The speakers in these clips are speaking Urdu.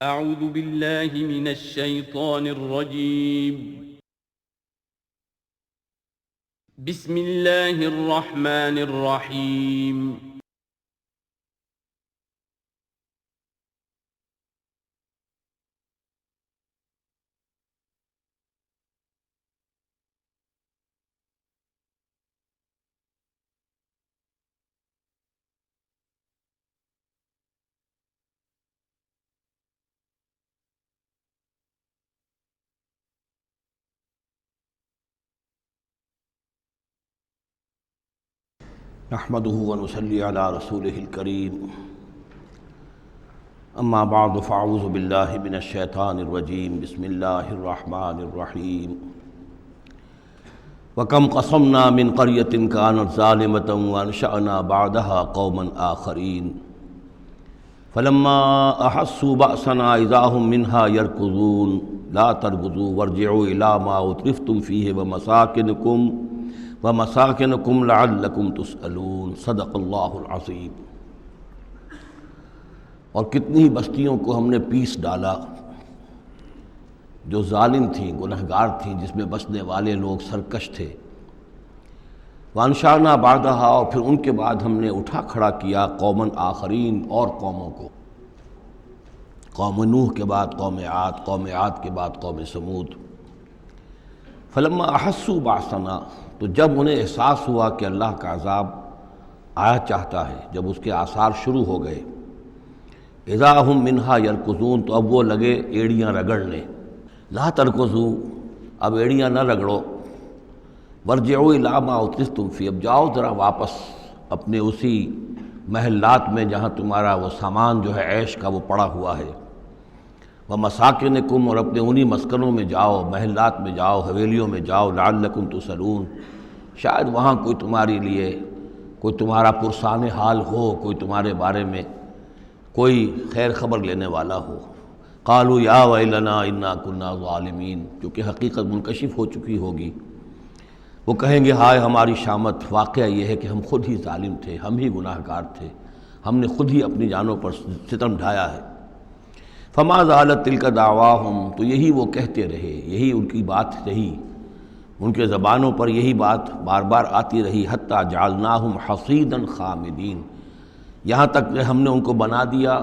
أعوذ بالله من الشيطان الرجيم. بسم الله الرحمن الرحيم. نحمده ونصلي على رسوله الكريم اما بعد فاعوذ بالله من الشیطان الرجیم بسم اللہ الرحمن الرحیم وَكَمْ قَصَمْنَا مِنْ قَرْيَةٍ كَانَتْ ظَالِمَةً وَأَنشَأْنَا بَعْدَهَا قَوْمًا آخَرِينَ فَلَمَّا أَحَسُّوا بَأْسَنَا إِذَا هُمْ مِنْهَا يَرْكُضُونَ لَا تَرْكُضُوا وَارْجِعُوا إِلَى مَا أُتْرِفْتُمْ فِيهِ وَمَسَاكِنُكُمْ لَعَلَّكُمْ تُسْأَلُونَ صدق اللہ العظیم۔ اور کتنی بستیوں کو ہم نے پیس ڈالا جو ظالم تھیں، گنہگار تھیں، جس میں بسنے والے لوگ سرکش تھے۔ وانشانا بعدہا، اور پھر ان کے بعد ہم نے اٹھا کھڑا کیا قومن آخرین، اور قوموں کو، قوم نوح کے بعد قوم عاد، قوم عاد کے بعد قوم سمود۔ فلما احسوا باسنا، تو جب انہیں احساس ہوا کہ اللہ کا عذاب آیا چاہتا ہے، جب اس کے آثار شروع ہو گئے، اذا ہم منہا یرکضون، تو اب وہ لگے ایڑیاں رگڑنے۔ لا ترکضوا، اب ایڑیاں نہ رگڑو، وارجعوا الی ما اترفتم فی، اب جاؤ ذرا واپس اپنے اسی محلات میں جہاں تمہارا وہ سامان جو ہے عیش کا وہ پڑا ہوا ہے۔ وَمَسَاكِنِكُمْ، اور اپنے انہی مسکنوں میں جاؤ، محلات میں جاؤ، حویلیوں میں جاؤ، لعلکم تسألون، شاید وہاں کوئی تمہارے لیے، کوئی تمہارا پرسان حال ہو، کوئی تمہارے بارے میں کوئی خیر خبر لینے والا ہو۔ قالوا یا ویلنا انا کنا ظالمین، کیونکہ حقیقت منکشف ہو چکی ہوگی، وہ کہیں گے ہائے ہماری شامت، واقعہ یہ ہے کہ ہم خود ہی ظالم تھے، ہم ہی گناہ گار تھے، ہم نے خود ہی اپنی جانوں پر ستم ڈھایا ہے۔ فما زالت تلک دعواہم، تو یہی وہ کہتے رہے، یہی ان کی بات رہی، ان کے زبانوں پر یہی بات بار بار آتی رہی، حتی جعلناہم حصیدا خامدین، یہاں تک کہ ہم نے ان کو بنا دیا،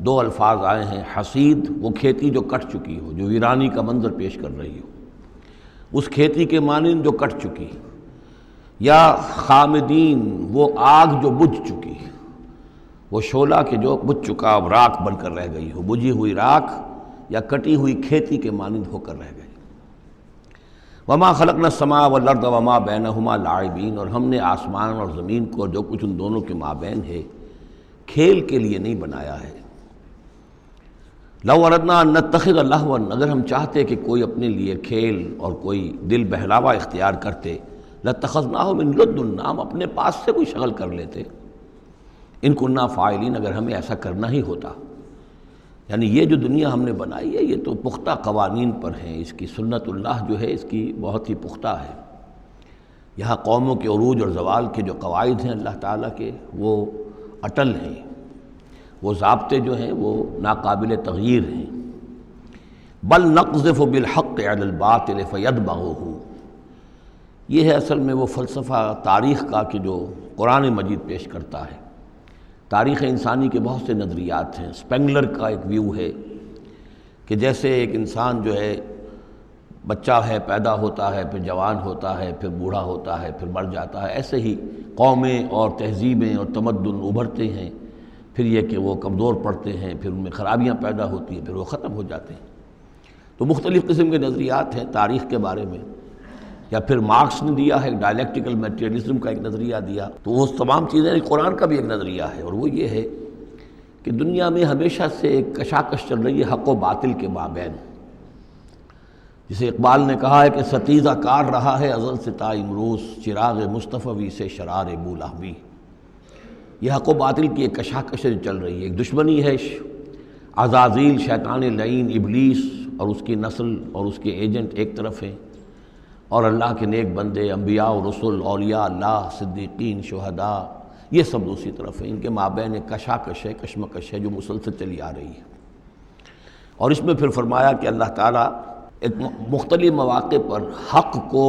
دو الفاظ آئے ہیں، حصید وہ کھیتی جو کٹ چکی ہو، جو ویرانی کا منظر پیش کر رہی ہو، اس کھیتی کے مانند جو کٹ چکی، یا خامدین وہ آگ جو بجھ چکی، وہ شعلہ کہ جو بجھ چکا اب راکھ بن کر رہ گئی ہو، بجھی ہوئی راکھ یا کٹی ہوئی کھیتی کے مانند ہو کر رہ گئی۔ وما خلقنا السماء والارض وما بینہما لاعبین، اور ہم نے آسمان اور زمین کو جو کچھ ان دونوں کے مابین ہے کھیل کے لیے نہیں بنایا ہے۔ لو اردنا ان نتخذ لہوا، اگر ہم چاہتے کہ کوئی اپنے لیے کھیل اور کوئی دل بہلاوا اختیار کرتے، لاتخذناہ من لدنا، ہم اپنے پاس سے کوئی شغل کر لیتے، ان کننا فاعلین، اگر ہمیں ایسا کرنا ہی ہوتا۔ یعنی یہ جو دنیا ہم نے بنائی ہے یہ تو پختہ قوانین پر ہیں، اس کی سنت اللہ جو ہے اس کی بہت ہی پختہ ہے۔ یہاں قوموں کے عروج اور زوال کے جو قواعد ہیں اللہ تعالیٰ کے، وہ اٹل ہیں، وہ ضابطے جو ہیں وہ ناقابل تغییر ہیں۔ بل نقذف بالحق علی الباطل فیدمغہ، یہ ہے اصل میں وہ فلسفہ تاریخ کا کہ جو قرآن مجید پیش کرتا ہے۔ تاریخ انسانی کے بہت سے نظریات ہیں۔ اسپینگلر کا ایک ویو ہے کہ جیسے ایک انسان جو ہے بچہ ہے، پیدا ہوتا ہے، پھر جوان ہوتا ہے، پھر بوڑھا ہوتا ہے، پھر مر جاتا ہے، ایسے ہی قومیں اور تہذیبیں اور تمدن ابھرتے ہیں، پھر یہ کہ وہ کمزور پڑتے ہیں، پھر ان میں خرابیاں پیدا ہوتی ہیں، پھر وہ ختم ہو جاتے ہیں۔ تو مختلف قسم کے نظریات ہیں تاریخ کے بارے میں، یا پھر مارکس نے دیا ہے ڈائلیکٹیکل میٹیریلزم کا ایک نظریہ دیا، تو وہ تمام چیزیں قرآن کا بھی ایک نظریہ ہے، اور وہ یہ ہے کہ دنیا میں ہمیشہ سے ایک کشاکش چل رہی ہے حق و باطل کے مابین، جسے اقبال نے کہا ہے کہ ستیزہ کار رہا ہے ازل سے تا امروز، چراغ مصطفی سے شرار بولہبی۔ یہ حق و باطل کی ایک کشاکش چل رہی ہے، ایک دشمنی ہے، عزازیل شیطان لعین ابلیس اور اس کی نسل اور اس کے ایجنٹ ایک طرف ہیں، اور اللہ کے نیک بندے، انبیاء و رسل، اولیاء اللہ، صدیقین، شہداء، یہ سب دوسری طرف ہیں۔ ان کے مابین ایک کشاکش ہے، کشمکش ہے جو مسلسل چلی آ رہی ہے۔ اور اس میں پھر فرمایا کہ اللہ تعالیٰ ایک مختلف مواقع پر حق کو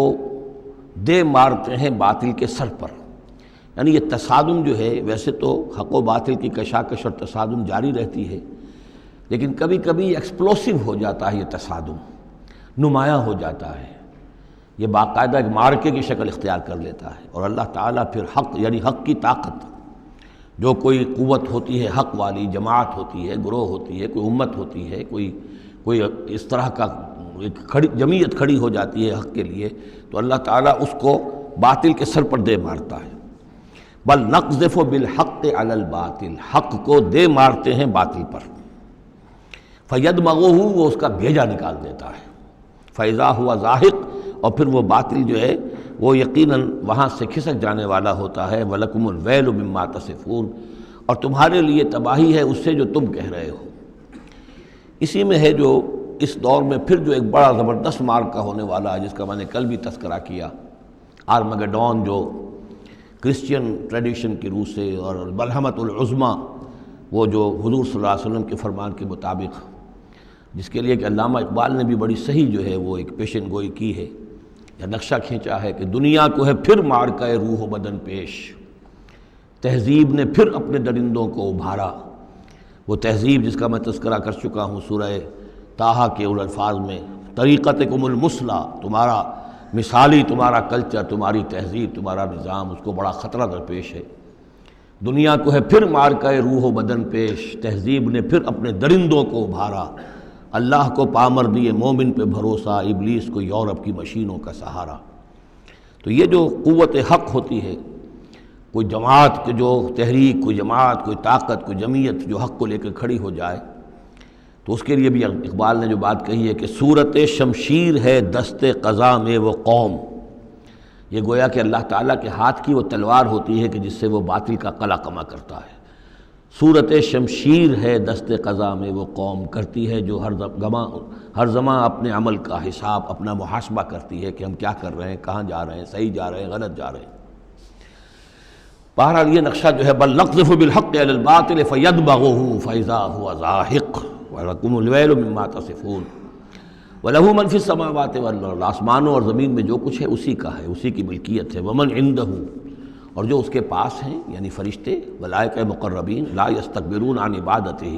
دے مارتے ہیں باطل کے سر پر، یعنی یہ تصادم جو ہے، ویسے تو حق و باطل کی کشاکش اور تصادم جاری رہتی ہے، لیکن کبھی کبھی ایکسپلوسیو ہو جاتا ہے، یہ تصادم نمایاں ہو جاتا ہے، یہ باقاعدہ ایک معرکے کی شکل اختیار کر لیتا ہے، اور اللہ تعالیٰ پھر حق یعنی حق کی طاقت، جو کوئی قوت ہوتی ہے حق والی، جماعت ہوتی ہے، گروہ ہوتی ہے، کوئی امت ہوتی ہے، کوئی اس طرح کا ایک جمعیت کھڑی ہو جاتی ہے حق کے لیے، تو اللہ تعالیٰ اس کو باطل کے سر پر دے مارتا ہے۔ بل نقذف بالحق علی الباطل، حق کو دے مارتے ہیں باطل پر، فیدمغہ، وہ اس کا بھیجا نکال دیتا ہے، فاذا ہوا زاہق، اور پھر وہ باطل جو ہے وہ یقیناً وہاں سے کھسک جانے والا ہوتا ہے، وَلَكُمُ الْوَيْلُ مِمَّا تَصِفُونَ، اور تمہارے لیے تباہی ہے اس سے جو تم کہہ رہے ہو۔ اسی میں ہے جو اس دور میں پھر جو ایک بڑا زبردست معرکہ ہونے والا ہے، جس کا میں نے کل بھی تذکرہ کیا، آرمگڈون، جو کرسچین ٹریڈیشن کی روح سے، اور ملحمۃ العظمیٰ، وہ جو حضور صلی اللہ علیہ وسلم کے فرمان کے مطابق، جس کے لیے کہ علامہ اقبال نے بھی بڑی صحیح جو ہے وہ ایک پیشن گوئی کی ہے یا نقشہ کھینچا ہے کہ دنیا کو ہے پھر معرکہ روح و بدن پیش، تہذیب نے پھر اپنے درندوں کو ابھارا، وہ تہذیب جس کا میں تذکرہ کر چکا ہوں سورہ طٰہٰ کے ان الفاظ میں، طریقتکم المثلیٰ، تمہارا مثالی تمہارا کلچر، تمہاری تہذیب، تمہارا نظام، اس کو بڑا خطرہ درپیش ہے۔ دنیا کو ہے پھر معرکہ روح و بدن پیش، تہذیب نے پھر اپنے درندوں کو ابھارا، اللہ کو پامر دیے مومن پہ بھروسہ، ابلیس کو یورپ کی مشینوں کا سہارا۔ تو یہ جو قوت حق ہوتی ہے، کوئی جماعت کے جو تحریک، کوئی جماعت، کوئی طاقت، کوئی جمعیت جو حق کو لے کے کھڑی ہو جائے، تو اس کے لیے بھی اقبال نے جو بات کہی ہے کہ صورت شمشیر ہے دست قضا میں وہ قوم، یہ گویا کہ اللہ تعالیٰ کے ہاتھ کی وہ تلوار ہوتی ہے کہ جس سے وہ باطل کا قلع کما کرتا ہے۔ صورت شمشیر ہے دست قضا میں وہ قوم، کرتی ہے جو ہر زمان اپنے عمل کا حساب، اپنا محاسبہ کرتی ہے کہ ہم کیا کر رہے ہیں، کہاں جا رہے ہیں، صحیح جا رہے ہیں، غلط جا رہے ہیں۔ بہرحال یہ نقشہ جو ہے بل نقذف بالحق علی الباطل فیدمغہ فاذا هو زاہق وَلَكُمُ الْوَيْلُ مِمَّا تَصِفُونَ وَلَهُ مَنْ فِي السَّمَاوَاتِ وَالْأَرْضِ، آسمانوں اور زمین میں جو کچھ ہے اسی کا ہے، اسی کی ملکیت ہے۔ وَمَنْ عِندَهُ، اور جو اس کے پاس ہیں یعنی فرشتے، ملائکہ مقربین، لا يستكبرون عن عبادتہ،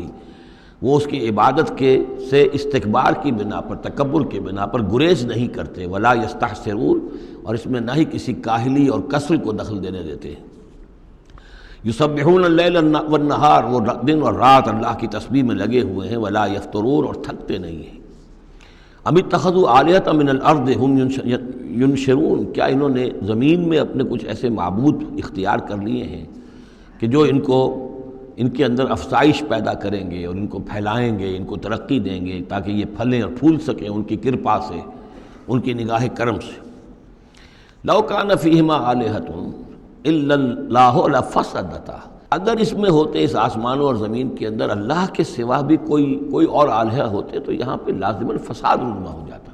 وہ اس کی عبادت کے سے استکبار کی بنا پر، تکبر کی بنا پر گریز نہیں کرتے، ولا یستحسرون، اور اس میں نہ ہی کسی کاہلی اور کسل کو دخل دینے دیتے ہیں۔ یسبحون اللیل والنہار، وہ دن اور رات اللہ کی تسبیح میں لگے ہوئے ہیں، ولا یفترون، اور تھکتے نہیں ہیں۔ ام اتخذوا آلہۃ من الارض ہم ینشرون، کیا انہوں نے زمین میں اپنے کچھ ایسے معبود اختیار کر لیے ہیں کہ جو ان کے اندر افزائش پیدا کریں گے اور ان کو پھیلائیں گے، ان کو ترقی دیں گے تاکہ یہ پھلیں اور پھول سکیں ان کی کرپا سے، ان کی نگاہ کرم سے۔ لو کان فیہما آلہۃ الا اللہ لفسدتا، اگر اس میں ہوتے، اس آسمانوں اور زمین کے اندر اللہ کے سوا بھی کوئی اور آلہہ ہوتے تو یہاں پہ لازماً فساد رونما ہو جاتا۔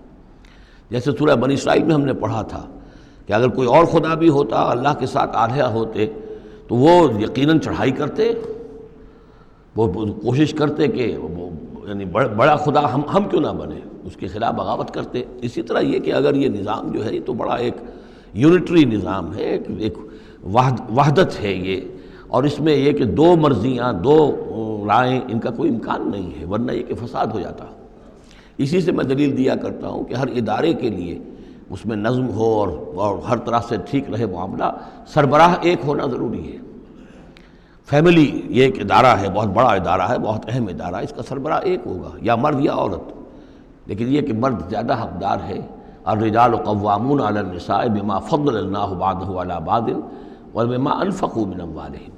جیسے سورہ بنی اسرائیل میں ہم نے پڑھا تھا کہ اگر کوئی اور خدا بھی ہوتا، اللہ کے ساتھ آلہہ ہوتے، تو وہ یقیناً چڑھائی کرتے، وہ کوشش کرتے کہ یعنی بڑا خدا ہم کیوں نہ بنے، اس کے خلاف بغاوت کرتے۔ اسی طرح یہ کہ اگر یہ نظام جو ہے یہ تو بڑا ایک یونٹری نظام ہے، ایک وحدت ہے یہ، اور اس میں یہ کہ دو مرضیاں، دو رائیں، ان کا کوئی امکان نہیں ہے، ورنہ یہ کہ فساد ہو جاتا۔ اسی سے میں دلیل دیا کرتا ہوں کہ ہر ادارے کے لیے اس میں نظم ہو اور ہر طرح سے ٹھیک رہے معاملہ، سربراہ ایک ہونا ضروری ہے۔ فیملی یہ ایک ادارہ ہے، بہت بڑا ادارہ ہے، بہت اہم ادارہ ہے، اس کا سربراہ ایک ہوگا، یا مرد یا عورت، لیکن یہ کہ مرد زیادہ حقدار ہے۔ الرجال قوامون علی النساء بما فضل اللہ بعضهم علی بعض وبما انفقوا من اموالهم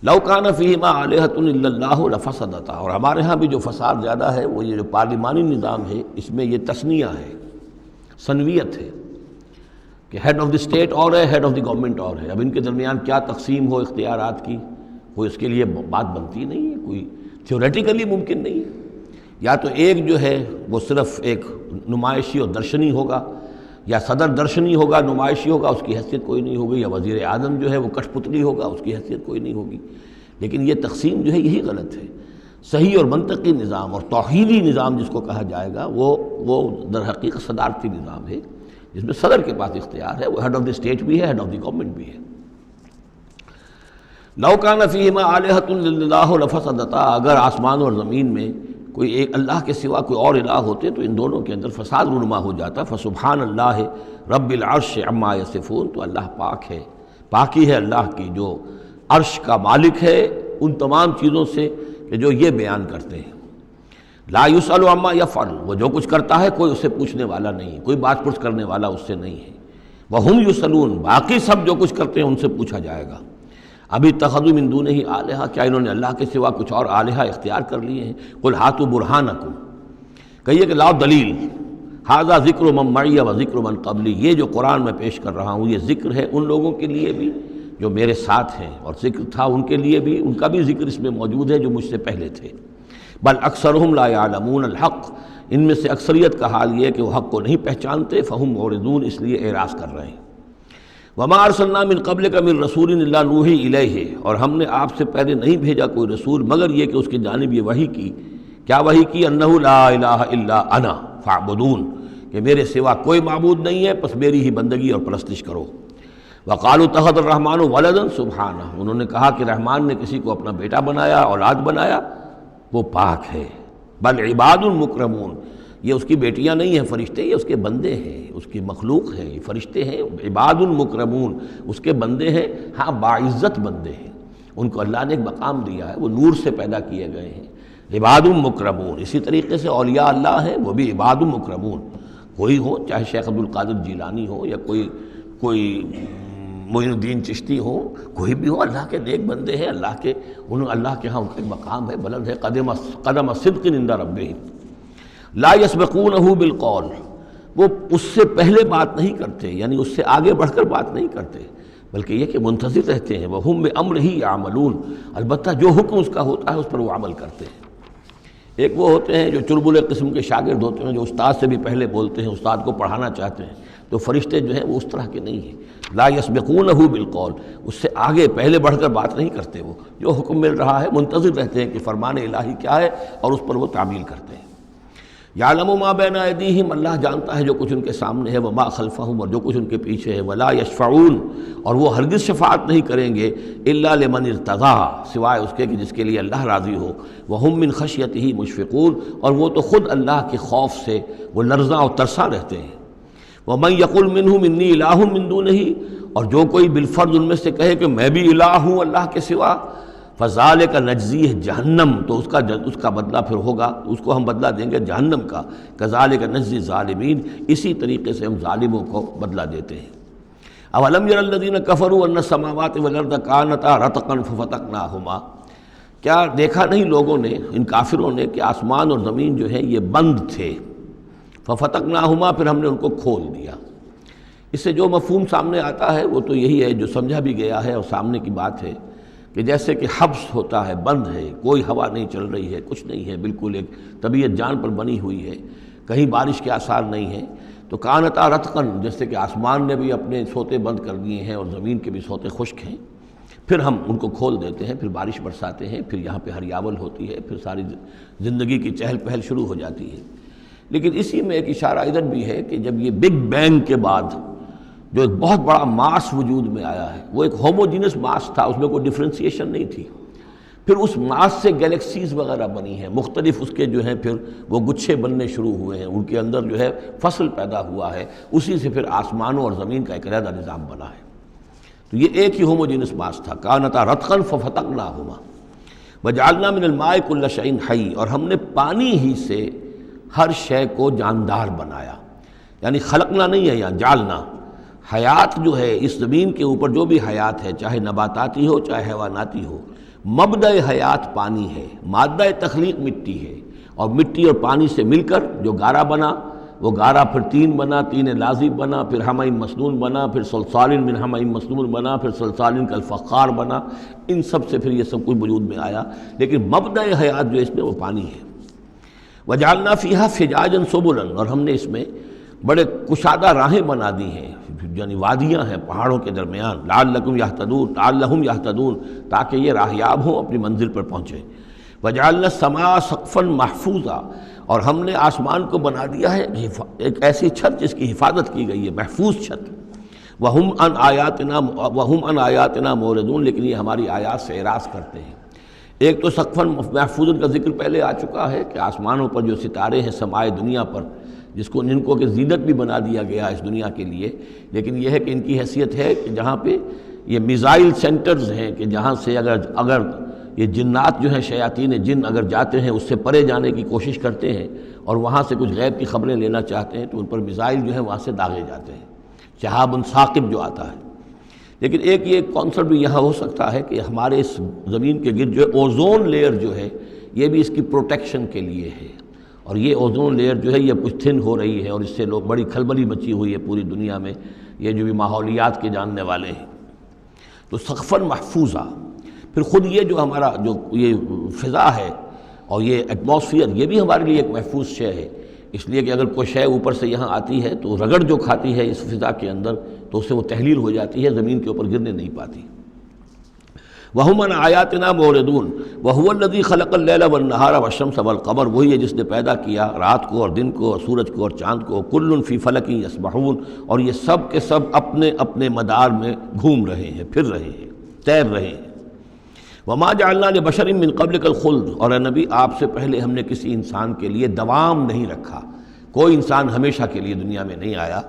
لو کان فیہما آلہۃ الا اللہ لفسدتا۔ اور ہمارے ہاں بھی جو فساد زیادہ ہے وہ یہ جو پارلیمانی نظام ہے، اس میں یہ تثنیہ ہے، ثنویت ہے کہ ہیڈ آف دی اسٹیٹ اور ہے، ہیڈ آف دی گورنمنٹ اور ہے۔ اب ان کے درمیان کیا تقسیم ہو اختیارات کی، کوئی اس کے لیے بات بنتی نہیں ہے، کوئی تھیوریٹیکلی ممکن نہیں ہے۔ یا تو ایک جو ہے وہ صرف ایک نمائشی اور درشنی ہوگا، یا صدر درشنی ہوگا، نمائشی ہوگا، اس کی حیثیت کوئی نہیں ہوگی، یا وزیر اعظم جو ہے وہ کٹھ پتلی ہوگا، اس کی حیثیت کوئی نہیں ہوگی۔ لیکن یہ تقسیم جو ہے یہی غلط ہے۔ صحیح اور منطقی نظام اور توحیدی نظام جس کو کہا جائے گا وہ در حقیقت صدارتی نظام ہے، جس میں صدر کے پاس اختیار ہے، وہ ہیڈ آف دی اسٹیٹ بھی ہے، ہیڈ آف دی گورنمنٹ بھی ہے۔ لو کان فیہما آلہۃ الا اللہ لفسدتا، اگر آسمان اور زمین میں کوئی ایک اللہ کے سوا کوئی اور الہ ہوتے تو ان دونوں کے اندر فساد رونما ہو جاتا۔ فسبحان اللہ رب العرش عما یصفون، تو اللہ پاک ہے، پاکی ہے اللہ کی جو عرش کا مالک ہے ان تمام چیزوں سے کہ جو یہ بیان کرتے ہیں۔ لا یسأل عما یفعل، وہ جو کچھ کرتا ہے کوئی اس سے پوچھنے والا نہیں، کوئی بات پرس کرنے والا اس سے نہیں ہے۔ وہم یسألون، باقی سب جو کچھ کرتے ہیں ان سے پوچھا جائے گا۔ ابھی اتخذوا من دونہ آلہہ، کیا انہوں نے اللہ کے سوا کچھ اور آلہہ اختیار کر لیے ہیں؟ قل ہاتوا برہانکم، کہیے کہ لاؤ دلیل۔ ھذا ذکر من معی و ذکر من قبلی، یہ جو قرآن میں پیش کر رہا ہوں یہ ذکر ہے ان لوگوں کے لیے بھی جو میرے ساتھ ہیں، اور ذکر تھا ان کے لیے بھی، ان کا بھی ذکر اس میں موجود ہے جو مجھ سے پہلے تھے۔ بل اکثرہم لا یعلمون الحق، ان میں سے اکثریت کا حال یہ ہے کہ وہ حق کو نہیں پہچانتے، فہم معرضون، اس لیے اعراض کر رہے ہیں۔ وما ارسلنا من قبلک من رسول الا نوحی الیہ، اور ہم نے آپ سے پہلے نہیں بھیجا کوئی رسول مگر یہ کہ اس کی جانب یہ وحی کی، کیا وحی کی؟ انہ لا الہ الا انا فاعبدون، کہ میرے سوا کوئی معبود نہیں ہے پس میری ہی بندگی اور پرستش کرو۔ وقالوا اتخذ الرحمن ولدا سبحانہ، انہوں نے کہا کہ رحمان نے کسی کو اپنا بیٹا بنایا، اولاد بنایا، وہ پاک ہے۔ بل عباد مکرمون، یہ اس کی بیٹیاں نہیں ہیں فرشتے، یہ اس کے بندے ہیں، اس کی مخلوق ہیں، یہ فرشتے ہیں، عباد مکرمون، اس کے بندے ہیں، ہاں باعزت بندے ہیں، ان کو اللہ نے ایک مقام دیا ہے، وہ نور سے پیدا کیے گئے ہیں، عباد مکرمون۔ اسی طریقے سے اولیاء اللہ ہیں وہ بھی عباد مکرمون، کوئی ہو چاہے شیخ عبد القادر جیلانی ہو یا کوئی معین الدین چشتی ہو، کوئی بھی ہو، اللہ کے نیک بندے ہیں، اللہ کے ہاں ان کا ایک مقام ہے، بلند ہے، قدم صدق عند ربہم۔ لا یسبقونہ بالقول، وہ اس سے پہلے بات نہیں کرتے، یعنی اس سے آگے بڑھ کر بات نہیں کرتے، بلکہ یہ کہ منتظر رہتے ہیں، وہم بامرہ یعملون، البتہ جو حکم اس کا ہوتا ہے اس پر وہ عمل کرتے ہیں۔ ایک وہ ہوتے ہیں جو چربلے قسم کے شاگرد ہوتے ہیں، جو استاد سے بھی پہلے بولتے ہیں، استاد کو پڑھانا چاہتے ہیں، تو فرشتے جو ہیں وہ اس طرح کے نہیں ہیں۔ لا یسبقونہ بالقول، اس سے آگے پہلے بڑھ کر بات نہیں کرتے، وہ جو حکم مل رہا ہے منتظر رہتے ہیں کہ فرمان الہی کیا ہے اور اس پر وہ تعمیل کرتے ہیں۔ یعلم ما بین ایدیہم، اللہ جانتا ہے جو کچھ ان کے سامنے ہے، وما خلفہم، اور جو کچھ ان کے پیچھے ہے، ولا یشفعون، اور وہ ہرگز شفاعت نہیں کریں گے، الا لمن ارتضی، سوائے اس کے کہ جس کے لیے اللہ راضی ہو، وہم من خشیتہ مشفقون، اور وہ تو خود اللہ کے خوف سے وہ لرزاں اور ترساں رہتے ہیں۔ ومن یقل منہم انی الہ من دونہ، اور جو کوئی بالفرض ان میں سے کہے کہ میں بھی الہ ہوں اللہ کے سوا، فذالک نجزیہ جہنم، تو اس کا بدلہ پھر ہوگا، اس کو ہم بدلہ دیں گے جہنم کا، کذالک نجزی الظالمین، اسی طریقے سے ہم ظالموں کو بدلہ دیتے ہیں۔ اولم یر الذین کفروا ان السماوات والارض کانتا رتقا ففتقناہما، کیا دیکھا نہیں لوگوں نے، ان کافروں نے، کہ آسمان اور زمین جو ہیں یہ بند تھے، ففتقناہما، پھر ہم نے ان کو کھول دیا۔ اس سے جو مفہوم سامنے آتا ہے وہ تو یہی ہے جو سمجھا بھی گیا ہے اور سامنے کی بات ہے کہ جیسے کہ حبس ہوتا ہے، بند ہے، کوئی ہوا نہیں چل رہی ہے، کچھ نہیں ہے، بالکل ایک طبیعت جان پر بنی ہوئی ہے، کہیں بارش کے آثار نہیں ہیں، تو کانتا رتقن، جیسے کہ آسمان نے بھی اپنے سوتے بند کر دیے ہیں اور زمین کے بھی سوتے خشک ہیں، پھر ہم ان کو کھول دیتے ہیں، پھر بارش برساتے ہیں، پھر یہاں پہ ہریاول ہوتی ہے، پھر ساری زندگی کی چہل پہل شروع ہو جاتی ہے۔ لیکن اسی میں ایک اشارہ ادھر بھی ہے کہ جب یہ بگ بینگ کے بعد جو ایک بہت بڑا ماس وجود میں آیا ہے، وہ ایک ہوموجینس ماس تھا، اس میں کوئی ڈفرینسیشن نہیں تھی، پھر اس ماس سے گیلیکسیز وغیرہ بنی ہیں، مختلف اس کے جو ہیں پھر وہ گچھے بننے شروع ہوئے ہیں، ان کے اندر جو ہے فصل پیدا ہوا ہے، اسی سے پھر آسمانوں اور زمین کا ایک علیحدہ نظام بنا ہے۔ تو یہ ایک ہی ہوموجینس ماس تھا، کانتا رتقا ففتقناہما وجعلنا من الماء کل شیء حی، اور ہم نے پانی ہی سے ہر شے کو جاندار بنایا، یعنی خلقنا نہیں ہے یہاں، جعلنا۔ حیات جو ہے اس زمین کے اوپر جو بھی حیات ہے، چاہے نباتاتی ہو چاہے حیواناتی ہو، مبدأ حیات پانی ہے، مادہ تخلیق مٹی ہے، اور مٹی اور پانی سے مل کر جو گارا بنا، وہ گارا پھر تین بنا، تین لازب بنا، پھر حمأ مسنون بنا، پھر صلصال من حمأ مسنون بنا، پھر صلصال کالفخار بنا، ان سب سے پھر یہ سب کچھ وجود میں آیا، لیکن مبدأ حیات جو اس میں وہ پانی ہے۔ وجعلنا فیہا فجاجا سبلا، اور ہم نے اس میں بڑے کشادہ راہیں بنا دی ہیں، یعنی وادیاں ہیں پہاڑوں کے درمیان، لعلہم یہتدون تاکہ یہ راہیاب ہوں، اپنی منزل پر پہنچیں۔ وجعلنا السماء سقفا محفوظا، اور ہم نے آسمان کو بنا دیا ہے ایک ایسی چھت جس کی حفاظت کی گئی ہے، محفوظ چھت۔ وَهُمْ عَنْ آیَاتِنَا مُعْرِضُونَ، لیکن یہ ہماری آیات سے اعراض کرتے ہیں۔ ایک تو سقفاً محفوظ کا ذکر پہلے آ چکا ہے کہ آسمانوں پر جو ستارے ہیں سمائے دنیا پر، جن کو کہ زینت بھی بنا دیا گیا اس دنیا کے لیے، لیکن یہ ہے کہ ان کی حیثیت ہے کہ جہاں پہ یہ میزائل سینٹرز ہیں کہ جہاں سے اگر یہ جنات جو ہیں شیاطین جن اگر جاتے ہیں اس سے پرے جانے کی کوشش کرتے ہیں اور وہاں سے کچھ غیب کی خبریں لینا چاہتے ہیں تو ان پر میزائل جو ہیں وہاں سے داغے جاتے ہیں، شہاب ثاقب جو آتا ہے۔ لیکن ایک یہ کانسیپٹ بھی یہاں ہو سکتا ہے کہ ہمارے اس زمین کے گرد جو اوزون لیئر جو ہے یہ بھی اس کی پروٹیکشن کے لیے ہے، اور یہ اوزون لیئر جو ہے یہ کچھ تھن ہو رہی ہے اور اس سے لوگ بڑی کھلبلی مچی ہوئی ہے پوری دنیا میں، یہ جو بھی ماحولیات کے جاننے والے ہیں۔ تو سقفاً محفوظہ، پھر خود یہ جو ہمارا جو یہ فضا ہے اور یہ ایٹماسفیئر یہ بھی ہمارے لیے ایک محفوظ شے ہے، اس لیے کہ اگر کوئی شے اوپر سے یہاں آتی ہے تو رگڑ جو کھاتی ہے اس فضا کے اندر تو اس سے وہ تحلیل ہو جاتی ہے، زمین کے اوپر گرنے نہیں پاتی۔ وَهُمْ عَنْ آیَاتِنَا مُعْرِضُونَ وَهُوَ الَّذِي خَلَقَ اللَّيْلَ وَالنَّهَارَ وَالشَّمْسَ وَالْقَمَرَ، وہی ہے جس نے پیدا کیا رات کو اور دن کو اور سورج کو اور چاند کو، كُلٌّ فِي فَلَكٍ يَسْبَحُونَ، اور یہ سب کے سب اپنے اپنے مدار میں گھوم رہے ہیں، پھر رہے ہیں، تیر رہے ہیں۔ وَمَا جَعَلْنَا لِبَشَرٍ مِّن قَبْلِكَ الْخُلْدَ، اور اے نبی آپ سے پہلے ہم نے کسی انسان کے لیے دوام نہیں رکھا، کوئی انسان ہمیشہ کے لیے دنیا میں نہیں آیا۔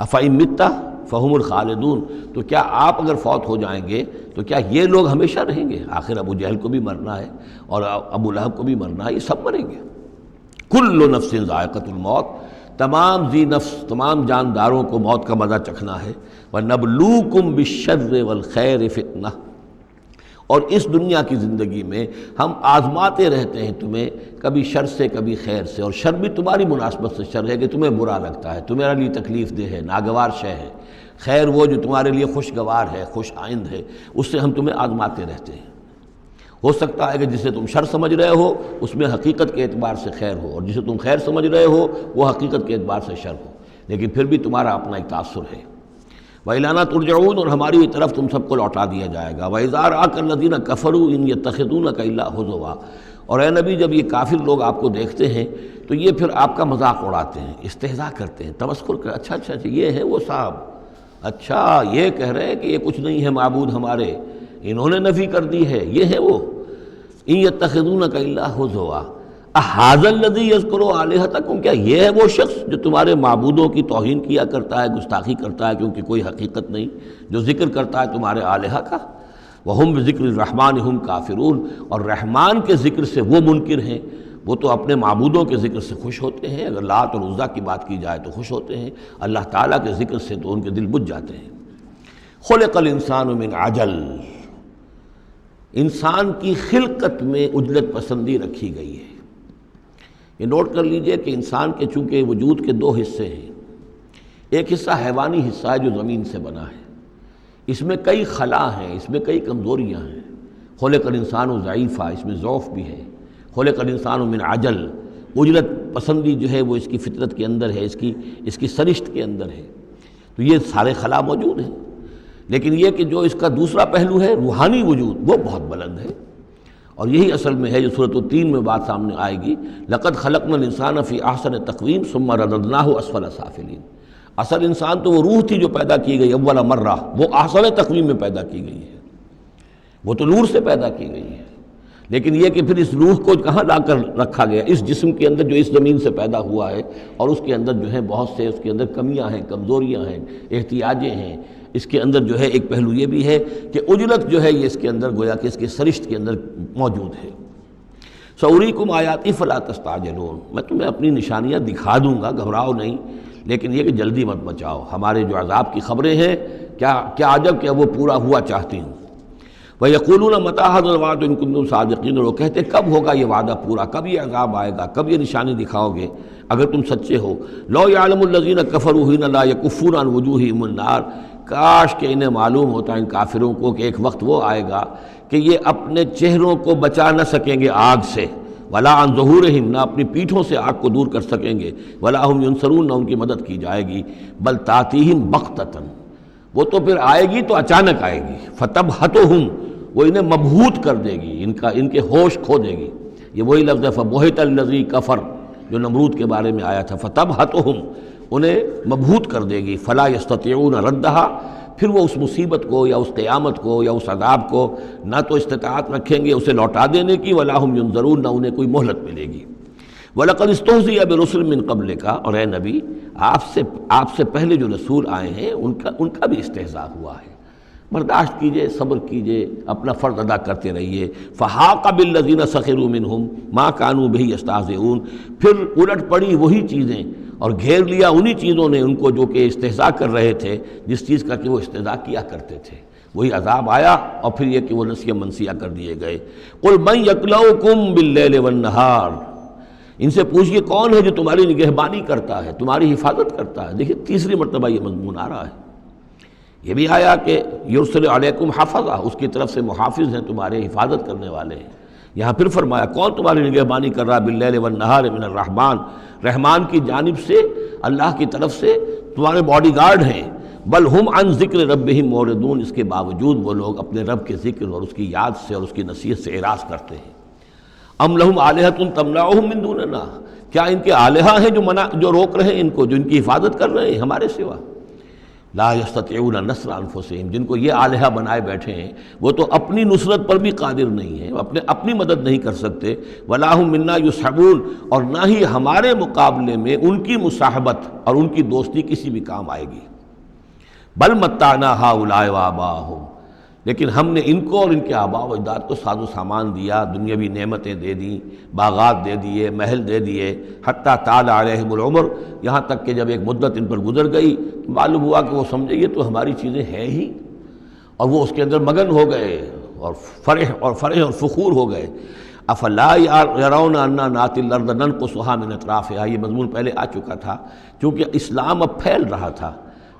أَفَإِن مِتَّ فَهُمُ الْخَالِدُونَ، تو کیا آپ اگر فوت ہو جائیں گے تو کیا یہ لوگ ہمیشہ رہیں گے؟ آخر ابو جہل کو بھی مرنا ہے اور ابو لہب کو بھی مرنا ہے، یہ سب مریں گے۔ كُلُّ نَفْسٍ ذَائِقَةُ الْمَوْتِ، تمام ذی نفس تمام جانداروں کو موت کا مزہ چکھنا ہے۔ وَنَبْلُوكُمْ بِالشَّرِّ وَالْخَيْرِ فِتْنَةً، اور اس دنیا کی زندگی میں ہم آزماتے رہتے ہیں تمہیں، کبھی شر سے کبھی خیر سے، اور شر بھی تمہاری مناسبت سے شر ہے کہ تمہیں برا لگتا ہے، تمہارے لیے تکلیف دہ ہے، ناگوار شے ہے، خیر وہ جو تمہارے لیے خوشگوار ہے، خوش آئند ہے، اس سے ہم تمہیں آزماتے رہتے ہیں۔ ہو سکتا ہے کہ جسے تم شر سمجھ رہے ہو اس میں حقیقت کے اعتبار سے خیر ہو، اور جسے تم خیر سمجھ رہے ہو وہ حقیقت کے اعتبار سے شر ہو، لیکن پھر بھی تمہارا اپنا ایک تاثر ہے۔ وَإِلَيْنَا تُرْجَعُونَ، اور ہماری طرف تم سب کو لوٹا دیا جائے گا۔ وَإِذَا رَآكَ الَّذِينَ كَفَرُوا إِن يَتَّخِذُونَكَ إِلَّا هُزُوًا، اور اے نبی جب یہ کافر لوگ آپ کو دیکھتے ہیں تو یہ پھر آپ کا مذاق اڑاتے ہیں، استہزاء کرتے ہیں، تمسخر کرتے ہیں، اچھا یہ ہے وہ صاحب، اچھا یہ کہہ رہے ہیں کہ یہ کچھ نہیں ہے معبود ہمارے، انہوں نے نفی کر دی ہے، یہ ہے وہ۔ إِن يَتَّخِذُونَكَ إِلَّا هُزُوًا أَهَٰذَا الَّذِي يَذْكُرُ آلِهَتَكُمْ، کیا یہ ہے وہ شخص جو تمہارے معبودوں کی توہین کیا کرتا ہے، گستاخی کرتا ہے کیونکہ کوئی حقیقت نہیں، جو ذکر کرتا ہے تمہارے آلہہ کا۔ وَهُمْ بِذِكْرِ الرَّحْمَٰنِ هُمْ كَافِرُونَ، اور رحمان کے ذکر سے وہ منکر ہیں، وہ تو اپنے معبودوں کے ذکر سے خوش ہوتے ہیں، اگر لات اور عزیٰ کی بات کی جائے تو خوش ہوتے ہیں، اللہ تعالیٰ کے ذکر سے تو ان کے دل بجھ جاتے ہیں۔ خُلِقَ الْإِنسَانُ مِنْ عَجَلٍ، انسان کی خلقت میں عجلت پسندی رکھی گئی ہے۔ یہ نوٹ کر لیجئے کہ انسان کے چونکہ وجود کے دو حصے ہیں، ایک حصہ حیوانی حصہ ہے جو زمین سے بنا ہے، اس میں کئی خلا ہیں، اس میں کئی کمزوریاں ہیں۔ خلق الانسان ضعیفا، اس میں ضعف بھی ہے۔ خلق الانسان من عجل، عجلت پسندی جو ہے وہ اس کی فطرت کے اندر ہے، اس کی سرشت کے اندر ہے، تو یہ سارے خلا موجود ہیں۔ لیکن یہ کہ جو اس کا دوسرا پہلو ہے روحانی وجود، وہ بہت بلند ہے، اور یہی اصل میں ہے جو سورۃ التین میں بات سامنے آئے گی، لقد خلقنا الانسان فی احسن تقویم ثم رددناہ اسفل سافلین۔ اصل انسان تو وہ روح تھی جو پیدا کی گئی اول مرہ، وہ احسن تقویم میں پیدا کی گئی ہے، وہ تو نور سے پیدا کی گئی ہے، لیکن یہ کہ پھر اس روح کو کہاں لا کر رکھا گیا، اس جسم کے اندر جو اس زمین سے پیدا ہوا ہے، اور اس کے اندر جو ہے بہت سے اس کے اندر کمیاں ہیں، کمزوریاں ہیں، احتیاجیں ہیں۔ اس کے اندر جو ہے ایک پہلو یہ بھی ہے کہ عجلت جو ہے یہ اس کے اندر گویا کہ اس کے سرشت کے اندر موجود ہے۔ سأریکم آیاتی فلا تستعجلون، میں تمہیں اپنی نشانیاں دکھا دوں گا، گھبراؤ نہیں، لیکن یہ کہ جلدی مت بچاؤ، ہمارے جو عذاب کی خبریں ہیں کیا عجب کہ وہ پورا ہوا چاہتی ہوں۔ وَيَقُولُونَ مَتَىٰ هَٰذَا الْوَعْدُ إِن كُنتُمْ صَادِقِينَ، اور وہ کہتے کب ہوگا یہ وعدہ پورا، کب یہ عذاب آئے گا، کب یہ نشانی دکھاؤ گے اگر تم سچے ہو۔ لَوْ يَعْلَمُ الَّذِينَ كَفَرُوا حِينَ لَا يَكُفُّونَ عَنْ وُجُوهِهِمُ النَّارَ، کاش کہ انہیں معلوم ہوتا ان کافروں کو کہ ایک وقت وہ آئے گا کہ یہ اپنے چہروں کو بچا نہ سکیں گے آگ سے، وَلَا عَنْ ظُهُورِهِمْ، نہ اپنی پیٹھوں سے آگ کو دور کر سکیں گے، وَلَا هُمْ يُنصَرُونَ، نہ ان کی مدد کی جائے گی، بل تَأْتِيهِمْ بَغْتَةً، وہ تو پھر آئے گی تو اچانک آئے گی، فَتَبْهَتُهُمْ، وہ انہیں مبہوت کر دے گی، ان کے ہوش کھو دے گی۔ یہ وہی لفظ ہے فبہت الذی کفر جو نمرود کے بارے میں آیا تھا، فتبہتہم انہیں مبہوت کر دے گی، فلا یستطیعون ردہا پھر وہ اس مصیبت کو یا اس قیامت کو یا اس عذاب کو نہ تو استطاعت رکھیں گے اسے لوٹا دینے کی، ولا ہم ینظرون نہ انہیں کوئی مہلت ملے گی۔ وَلَقَدِ اسْتُهْزِئَ بِرُسُلٍ مِّن قَبْلِكَ اور اے نبی آپ سے پہلے جو رسول آئے ہیں ان کا بھی استہزاء ہوا ہے، برداشت کیجئے، صبر کیجئے، اپنا فرض ادا کرتے رہیے۔ فَحَاقَ بِالَّذِينَ سَخِرُوا مِنْهُمْ مَا كَانُوا بِهِ يَسْتَهْزِئُونَ پھر الٹ پڑی وہی چیزیں اور گھیر لیا انہی چیزوں نے ان کو جو کہ استہزاء کر رہے تھے، جس چیز کا کہ وہ استہزاء کیا کرتے تھے، وہی عذاب آیا اور پھر یہ کہ وہ نسیہ منسیہ کر دیے گئے۔ قُلْ مَن يَكْلَؤُكُمْ بِاللَّيْلِ وَالنَّهَارِ ان سے پوچھئے کون ہے جو تمہاری نگہبانی کرتا ہے، تمہاری حفاظت کرتا ہے۔ دیکھیے تیسری مرتبہ یہ مضمون آ رہا ہے، یہ بھی آیا کہ یرسل علیکم حفظہ اس کی طرف سے محافظ ہیں، تمہارے حفاظت کرنے والے ہیں۔ یہاں پھر فرمایا کون تمہاری نگہبانی کر رہا ہے، باللیل والنہار من الرحمن رحمان کی جانب سے، اللہ کی طرف سے تمہارے باڈی گارڈ ہیں۔ بل ہم عن ذکر ربہم موردون اس کے باوجود وہ لوگ اپنے رب کے ذکر اور اس کی یاد سے اور اس کی نصیحت سے اعراض کرتے ہیں۔ ام لہم آلہۃ تمنعہم من دوننا کیا ان کے آلہہ ہیں جو روک رہے ہیں ان کو، جو ان کی حفاظت کر رہے ہیں ہمارے سوا؟ لا یستطیعون نصر انفسہم جن کو یہ آلہہ بنائے بیٹھے ہیں وہ تو اپنی نصرت پر بھی قادر نہیں ہیں، اپنی مدد نہیں کر سکتے۔ ولا ہم منا یصحبون اور نہ ہی ہمارے مقابلے میں ان کی مصاحبت اور ان کی دوستی کسی بھی کام آئے گی۔ بل متعنا ہؤلاء وآباءہم لیکن ہم نے ان کو اور ان کے آباء و اجداد کو ساز و سامان دیا، دنیاوی نعمتیں دے دیں، باغات دے دیے، محل دے دیے، حتیٰ طال علیہم العمر یہاں تک کہ جب ایک مدت ان پر گزر گئی معلوم ہوا کہ وہ سمجھے یہ تو ہماری چیزیں ہیں ہی، اور وہ اس کے اندر مگن ہو گئے اور فرح اور فخور ہو گئے۔ افلا یرون انا ناتی الارض ننقصها من اطرافها یہ مضمون پہلے آ چکا تھا، چونکہ اسلام اب پھیل رہا تھا،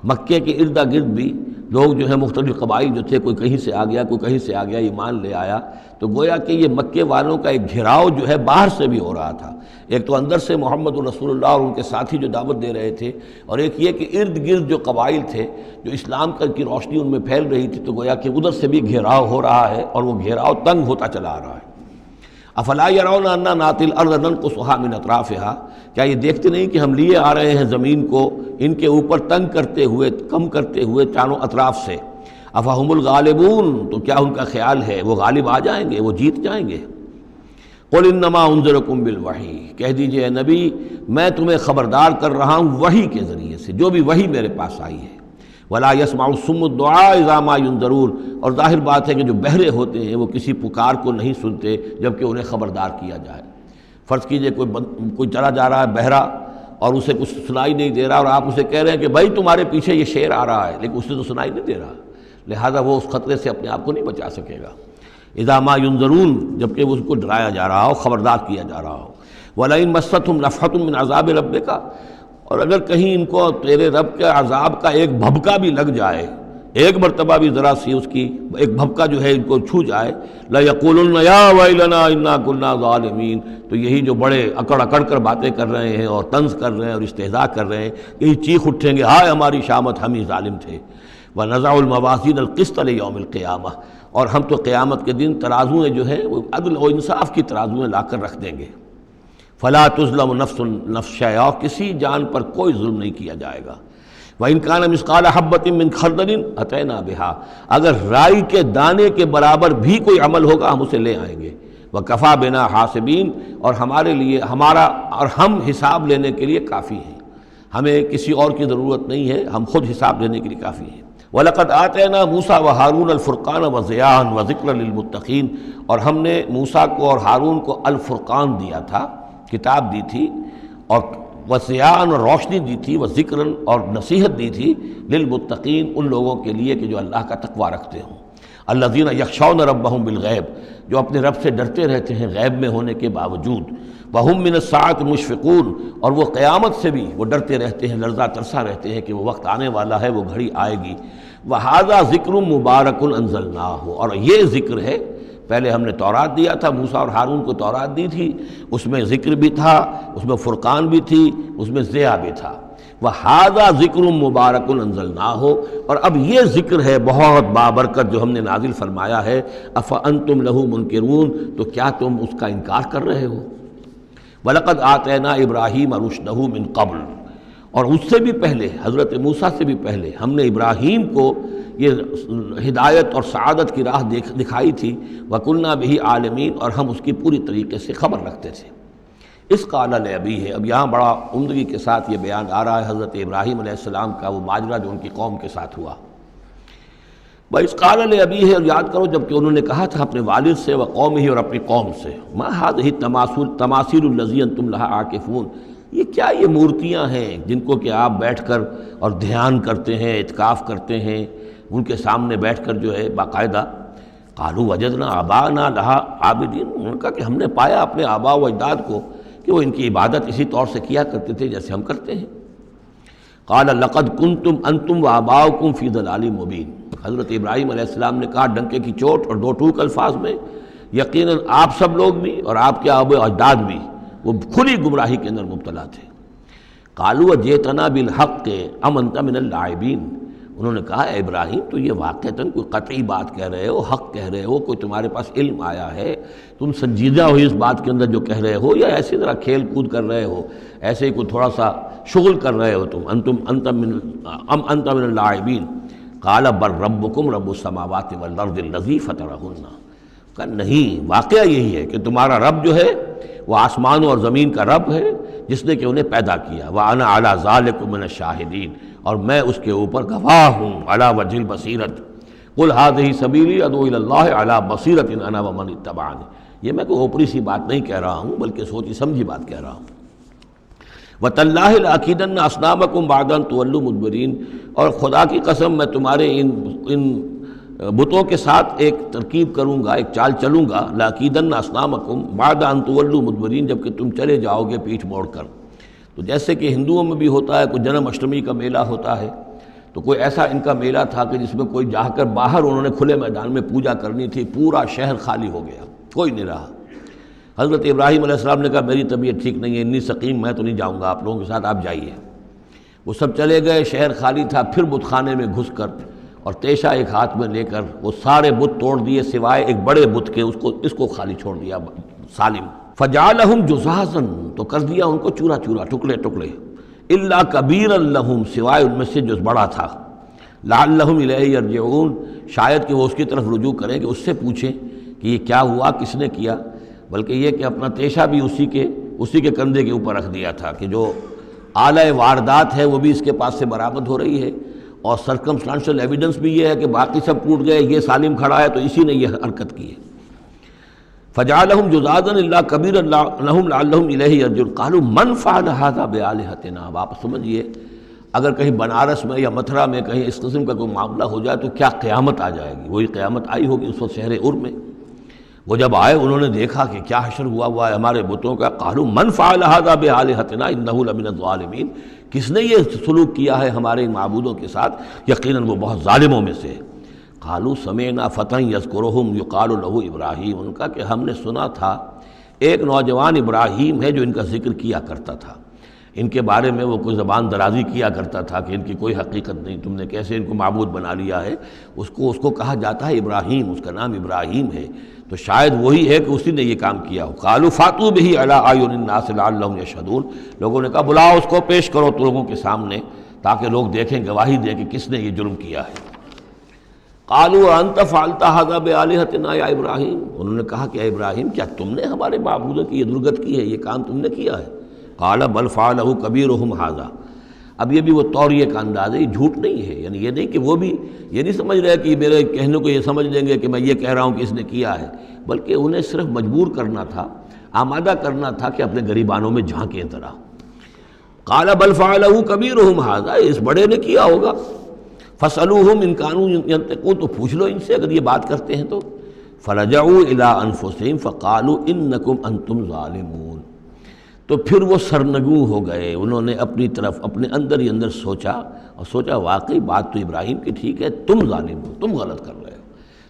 مکے کے ارد گرد بھی لوگ جو ہیں مختلف قبائل جو تھے، کوئی کہیں سے آ گیا کوئی کہیں سے آ گیا، ایمان لے آیا، تو گویا کہ یہ مکے والوں کا ایک گھیراؤ جو ہے باہر سے بھی ہو رہا تھا، ایک تو اندر سے محمد رسول اللہ اور ان کے ساتھی جو دعوت دے رہے تھے، اور ایک یہ کہ ارد گرد جو قبائل تھے جو اسلام کی روشنی ان میں پھیل رہی تھی، تو گویا کہ ادھر سے بھی گھیراؤ ہو رہا ہے اور وہ گھیراؤ تنگ ہوتا چلا آ رہا ہے۔ افلا یرون انا ناتی الارض ننقصها من اطرافها کیا یہ دیکھتے نہیں کہ ہم لیے آ رہے ہیں زمین کو ان کے اوپر تنگ کرتے ہوئے، کم کرتے ہوئے چاروں اطراف سے۔ افہم الغالبون تو کیا ان کا خیال ہے وہ غالب آ جائیں گے، وہ جیت جائیں گے؟ قل انما انذرکم بالوحی کہہ دیجئے اے نبی میں تمہیں خبردار کر رہا ہوں وحی کے ذریعے سے، جو بھی وحی میرے پاس آئی ہے۔ ولا يسمع الصم الدعاء اذا ما ينذرون اور ظاہر بات ہے کہ جو بہرے ہوتے ہیں وہ کسی پکار کو نہیں سنتے جبکہ انہیں خبردار کیا جائے۔ فرض کیجئے کوئی چلا جا رہا ہے بہرا اور اسے کچھ سنائی نہیں دے رہا، اور آپ اسے کہہ رہے ہیں کہ بھائی تمہارے پیچھے یہ شیر آ رہا ہے، لیکن اسے تو سنائی نہیں دے رہا، لہذا وہ اس خطرے سے اپنے آپ کو نہیں بچا سکے گا۔ اذا ما ينذرون جبکہ اس کو ڈرایا جا رہا ہو، خبردار کیا جا رہا ہو۔ ولئن مستهم نفحة من عذاب ربك اور اگر کہیں ان کو تیرے رب کے عذاب کا ایک بھبکا بھی لگ جائے، ایک مرتبہ بھی ذرا سی اس کی ایک بھبکا جو ہے ان کو چھو جائے، لَيَقُولُنَّ يَا وَيْلَنَا إِنَّا كُنَّا ظَالِمِينَ تو یہی جو بڑے اکڑ اکڑ کر باتیں کر رہے ہیں اور طنز کر رہے ہیں اور استہزاء کر رہے ہیں، یہی چیخ اٹھیں گے ہائے ہماری شامت، ہم ہی ظالم تھے۔ وَنَضَعُ الْمَوَازِينَ الْقِسْطَ لِيَوْمِ الْقِيَامَةِ اور ہم تو قیامت کے دن ترازویں جو ہیں وہ عدل و انصاف کی ترازویں لا کر رکھ دیں گے۔ فلا تظلم نفس شیئا کسی جان پر کوئی ظلم نہیں کیا جائے گا۔ وَإِنْ كَانَ مِثْقَالَ حَبَّةٍ مِّنْ خَرْدَلٍ أَتَيْنَا بِهَا اگر رائی کے دانے کے برابر بھی کوئی عمل ہوگا ہم اسے لے آئیں گے۔ وَكَفَى بِنَا حَاسِبِينَ اور ہمارے لیے ہم حساب لینے کے لیے کافی ہیں، ہمیں کسی اور کی ضرورت نہیں ہے، ہم خود حساب لینے کے لیے کافی ہیں۔ وَلَقَدْ آتَيْنَا مُوسَىٰ وَهَارُونَ الْفُرْقَانَ وَضِيَاءً وَذِكْرًا لِلْمُتَّقِينَ اور ہم نے موسیٰ کو اور ہارون کو الفرقان دیا تھا، کتاب دی تھی، اور وضیاءً اور روشنی دی تھی، وذکراً اور نصیحت دی تھی، للمتقین ان لوگوں کے لیے کہ جو اللہ کا تقوی رکھتے ہوں۔ الذین یخشون ربہم بالغیب جو اپنے رب سے ڈرتے رہتے ہیں غیب میں ہونے کے باوجود۔ وہم من الساعۃ مشفقون اور وہ قیامت سے بھی وہ ڈرتے رہتے ہیں، لرزہ ترسا رہتے ہیں کہ وہ وقت آنے والا ہے، وہ گھڑی آئے گی۔ وہذا ذکر مبارک انزلناہ اور یہ ذکر ہے، پہلے ہم نے تورات دیا تھا، موسیٰ اور ہارون کو تورات دی تھی، اس میں ذکر بھی تھا، اس میں فرقان بھی تھی، اس میں ضیاء بھی تھا۔ وَهَذَا ذِكْرٌ مُبَارَكٌ أَنزَلْنَاهُ، اور اب یہ ذکر ہے بہت بابرکت جو ہم نے نازل فرمایا ہے، أَفَأَنْتُمْ لَهُ مُنْكِرُونَ، تو کیا تم اس کا انکار کر رہے ہو؟ وَلَقَدْ آتَيْنَا إِبْرَاهِيمَ رُشْدَهُ مِنْ قَبْلُ، اور اس سے بھی پہلے حضرت موسیٰ سے بھی پہلے ہم نے ابراہیم کو یہ ہدایت اور سعادت کی راہ دکھائی تھی، وَكُنَّا بِهِ عَالِمِينَ، اور ہم اس کی پوری طریقے سے خبر رکھتے تھے۔ اس قال لأبیہ، اب یہاں بڑا عمدگی کے ساتھ یہ بیان آ رہا ہے حضرت ابراہیم علیہ السلام کا وہ ماجرا جو ان کی قوم کے ساتھ ہوا۔ وَإِذْ قَالَ لِأَبِيهِ، اور یاد کرو جب کہ انہوں نے کہا تھا اپنے والد سے، وَقَوْمِهِ، اور اپنی قوم سے، مَا هَذِهِ التَّمَاثِيلُ الَّتِي أَنْتُمْ لَهَا عَاكِفُونَ، یہ کیا یہ مورتیاں ہیں جن کو کہ آپ بیٹھ کر اور دھیان کرتے ہیں، اعتکاف کرتے ہیں، ان کے سامنے بیٹھ کر جو ہے باقاعدہ۔ قَالُوا وَجَدْنَا آبَاءَنَا لَهَا عَابِدِينَ، انہوں نے کہا کہ ہم نے پایا اپنے آباء و اجداد کو کہ وہ ان کی عبادت اسی طور سے کیا کرتے تھے جیسے ہم کرتے ہیں۔ قال لقد کنتم انتم وآباؤکم فی ضلال مبین، حضرت ابراہیم علیہ السلام نے کہا ڈنکے کی چوٹ اور دو ٹوک الفاظ میں، یقیناً آپ سب لوگ بھی اور آپ کے آباء و اجداد بھی وہ کھلی گمراہی کے اندر مبتلا تھے۔ قالوا جئتنا بالحق ام انت من اللاعبین، انہوں نے کہا اے ابراہیم تو یہ واقعتاً کوئی قطعی بات کہہ رہے ہو، حق کہہ رہے ہو، کوئی تمہارے پاس علم آیا ہے، تم سنجیدہ ہو اس بات کے اندر جو کہہ رہے ہو، یا ایسے ذرا کھیل کود کر رہے ہو، ایسے ہی کوئی تھوڑا سا شغل کر رہے ہو تم؟ انت من اللاعبین۔ قال بل ربکم رب السماوات والارض الذی فطرہن، کہ نہیں، واقعہ یہی ہے کہ تمہارا رب جو ہے وہ آسمانوں اور زمین کا رب ہے جس نے کہ انہیں پیدا کیا، وَأَنَا عَلَىٰ ذَلِكُم مِّنَ الشَّاهِدِينَ، اور میں اس کے اوپر گواہ ہوں، عَلَىٰ وَجْهِ الْبَصِيرَةِ قُلْ هَٰذِهِ سَبِيلِي أَدْعُو إِلَى اللَّهِ عَلَىٰ بَصِيرَةٍ أَنَا وَمَنِ اتَّبَعَنِي، یہ میں کوئی اوپری سی بات نہیں کہہ رہا ہوں بلکہ سوچی سمجھی بات کہہ رہا ہوں۔ وَتَاللَّهِ لَأَكِيدَنَّ أَصْنَامَكُمْ بَعْدَ أَن تُوَلُّوا مُدْبِرِينَ، اور خدا کی قسم میں تمہارے ان بتوں کے ساتھ ایک ترکیب کروں گا، ایک چال چلوں گا، لَأَكِيدَنَّ أَصْنَامَكُمْ بَعْدَ أَن تُوَلُّوا مُدْبِرِينَ، جب کہ تم چلے جاؤ گے پیٹھ موڑ کر۔ تو جیسے کہ ہندوؤں میں بھی ہوتا ہے، کوئی جنم اشٹمی کا میلہ ہوتا ہے، تو کوئی ایسا ان کا میلہ تھا کہ جس میں کوئی جا کر باہر انہوں نے کھلے میدان میں پوجا کرنی تھی، پورا شہر خالی ہو گیا، کوئی نہیں رہا۔ حضرت ابراہیم علیہ السلام نے کہا میری طبیعت ٹھیک نہیں ہے، انی سقیم، میں تو نہیں جاؤں گا آپ لوگوں کے ساتھ، آپ جائیے۔ وہ سب چلے گئے، شہر خالی تھا، پھر بت خانے میں گھس کر اور تیشا ایک ہاتھ میں لے کر وہ سارے بت توڑ دیے سوائے ایک بڑے بت کے، اس کو خالی چھوڑ دیا سالم۔ فجعلہم جزازا، تو کر دیا ان کو چورا چورا، ٹکڑے ٹکڑے، الا کبیرا لہم، سوائے ان میں سے جو بڑا تھا، لعلہم الیہ یرجعون، شاید کہ وہ اس کی طرف رجوع کریں، کہ اس سے پوچھیں کہ یہ کیا ہوا، کس نے کیا، بلکہ یہ کہ اپنا تیشا بھی اسی کے کندھے کے اوپر رکھ دیا تھا کہ جو آلہ واردات ہے وہ بھی اس کے پاس سے برآمد ہو رہی ہے، اور سرکمسٹانشل ایویڈنس بھی یہ ہے کہ باقی سب ٹوٹ گئے، یہ سالم کھڑا ہے تو اسی نے یہ حرکت کی ہے۔ فجعلہم جزازا الا کبیرا لہم لعلہم الیہ یرجعون قالوا من فعل ھذا بآلہتنا، اب آپ سمجھیے اگر کہیں بنارس میں یا متھرا میں کہیں اس قسم کا کوئی معاملہ ہو جائے تو کیا قیامت آ جائے گی۔ وہی قیامت آئی ہوگی اس وقت شہر ار میں۔ وہ جب آئے انہوں نے دیکھا کہ کیا حشر ہوا ہے ہمارے بتوں کا، قالوا من فعل ھذا بآلہتنا انہ لمن الظالمین، کس نے یہ سلوک کیا ہے ہمارے ان معبودوں کے ساتھ، یقیناً وہ بہت ظالموں میں سے۔ قالوا سمعنا فتى یذکرہم یقال لہ ابراہیم، ان کا کہ ہم نے سنا تھا ایک نوجوان ابراہیم ہے جو ان کا ذکر کیا کرتا تھا، ان کے بارے میں وہ کوئی زبان درازی کیا کرتا تھا کہ ان کی کوئی حقیقت نہیں، تم نے کیسے ان کو معبود بنا لیا ہے۔ اس کو کہا جاتا ہے ابراہیم، اس کا نام ابراہیم ہے، تو شاید وہی ہے کہ اسی نے یہ کام کیا ہو۔ قالوا فاتوا بہ علی اعین الناس لعلہم یشہدون، لوگوں نے کہا بلاؤ اس کو، پیش کرو تو لوگوں کے سامنے تاکہ لوگ دیکھیں، گواہی دیں کہ کس نے یہ جرم کیا ہے۔ قالوا انت فعلت ھذا بآلہتنا یا ابراہیم، انہوں نے کہا کہ اے ابراہیم کیا تم نے ہمارے معبودوں کی یہ درگت کی ہے، یہ کام تم نے کیا ہے؟ قال بل فعلہ کبیرہم ھذا، اب یہ بھی وہ توریہ کا انداز ہے، یہ جھوٹ نہیں ہے، یعنی یہ نہیں کہ وہ بھی یہ نہیں سمجھ رہے کہ میرے کہنے کو یہ سمجھ لیں گے کہ میں یہ کہہ رہا ہوں کہ اس نے کیا ہے، بلکہ انہیں صرف مجبور کرنا تھا، آمادہ کرنا تھا کہ اپنے گریبانوں میں جھانکیں ذرا۔ قال بل فعلہ کبیرہم ھذا، اس بڑے نے کیا ہوگا، فاسألوہم ان کانوا ینطقون، تو پوچھ لو ان سے اگر یہ بات کرتے ہیں تو۔ فرجعوا الی انفسہم فقالوا انکم انتم ظالمون، تو پھر وہ سرنگوں ہو گئے، انہوں نے اپنی طرف اپنے اندر ہی اندر سوچا، اور سوچا واقعی بات تو ابراہیم کی ٹھیک ہے، تم ظالم ہو، تم غلط کر رہے ہو،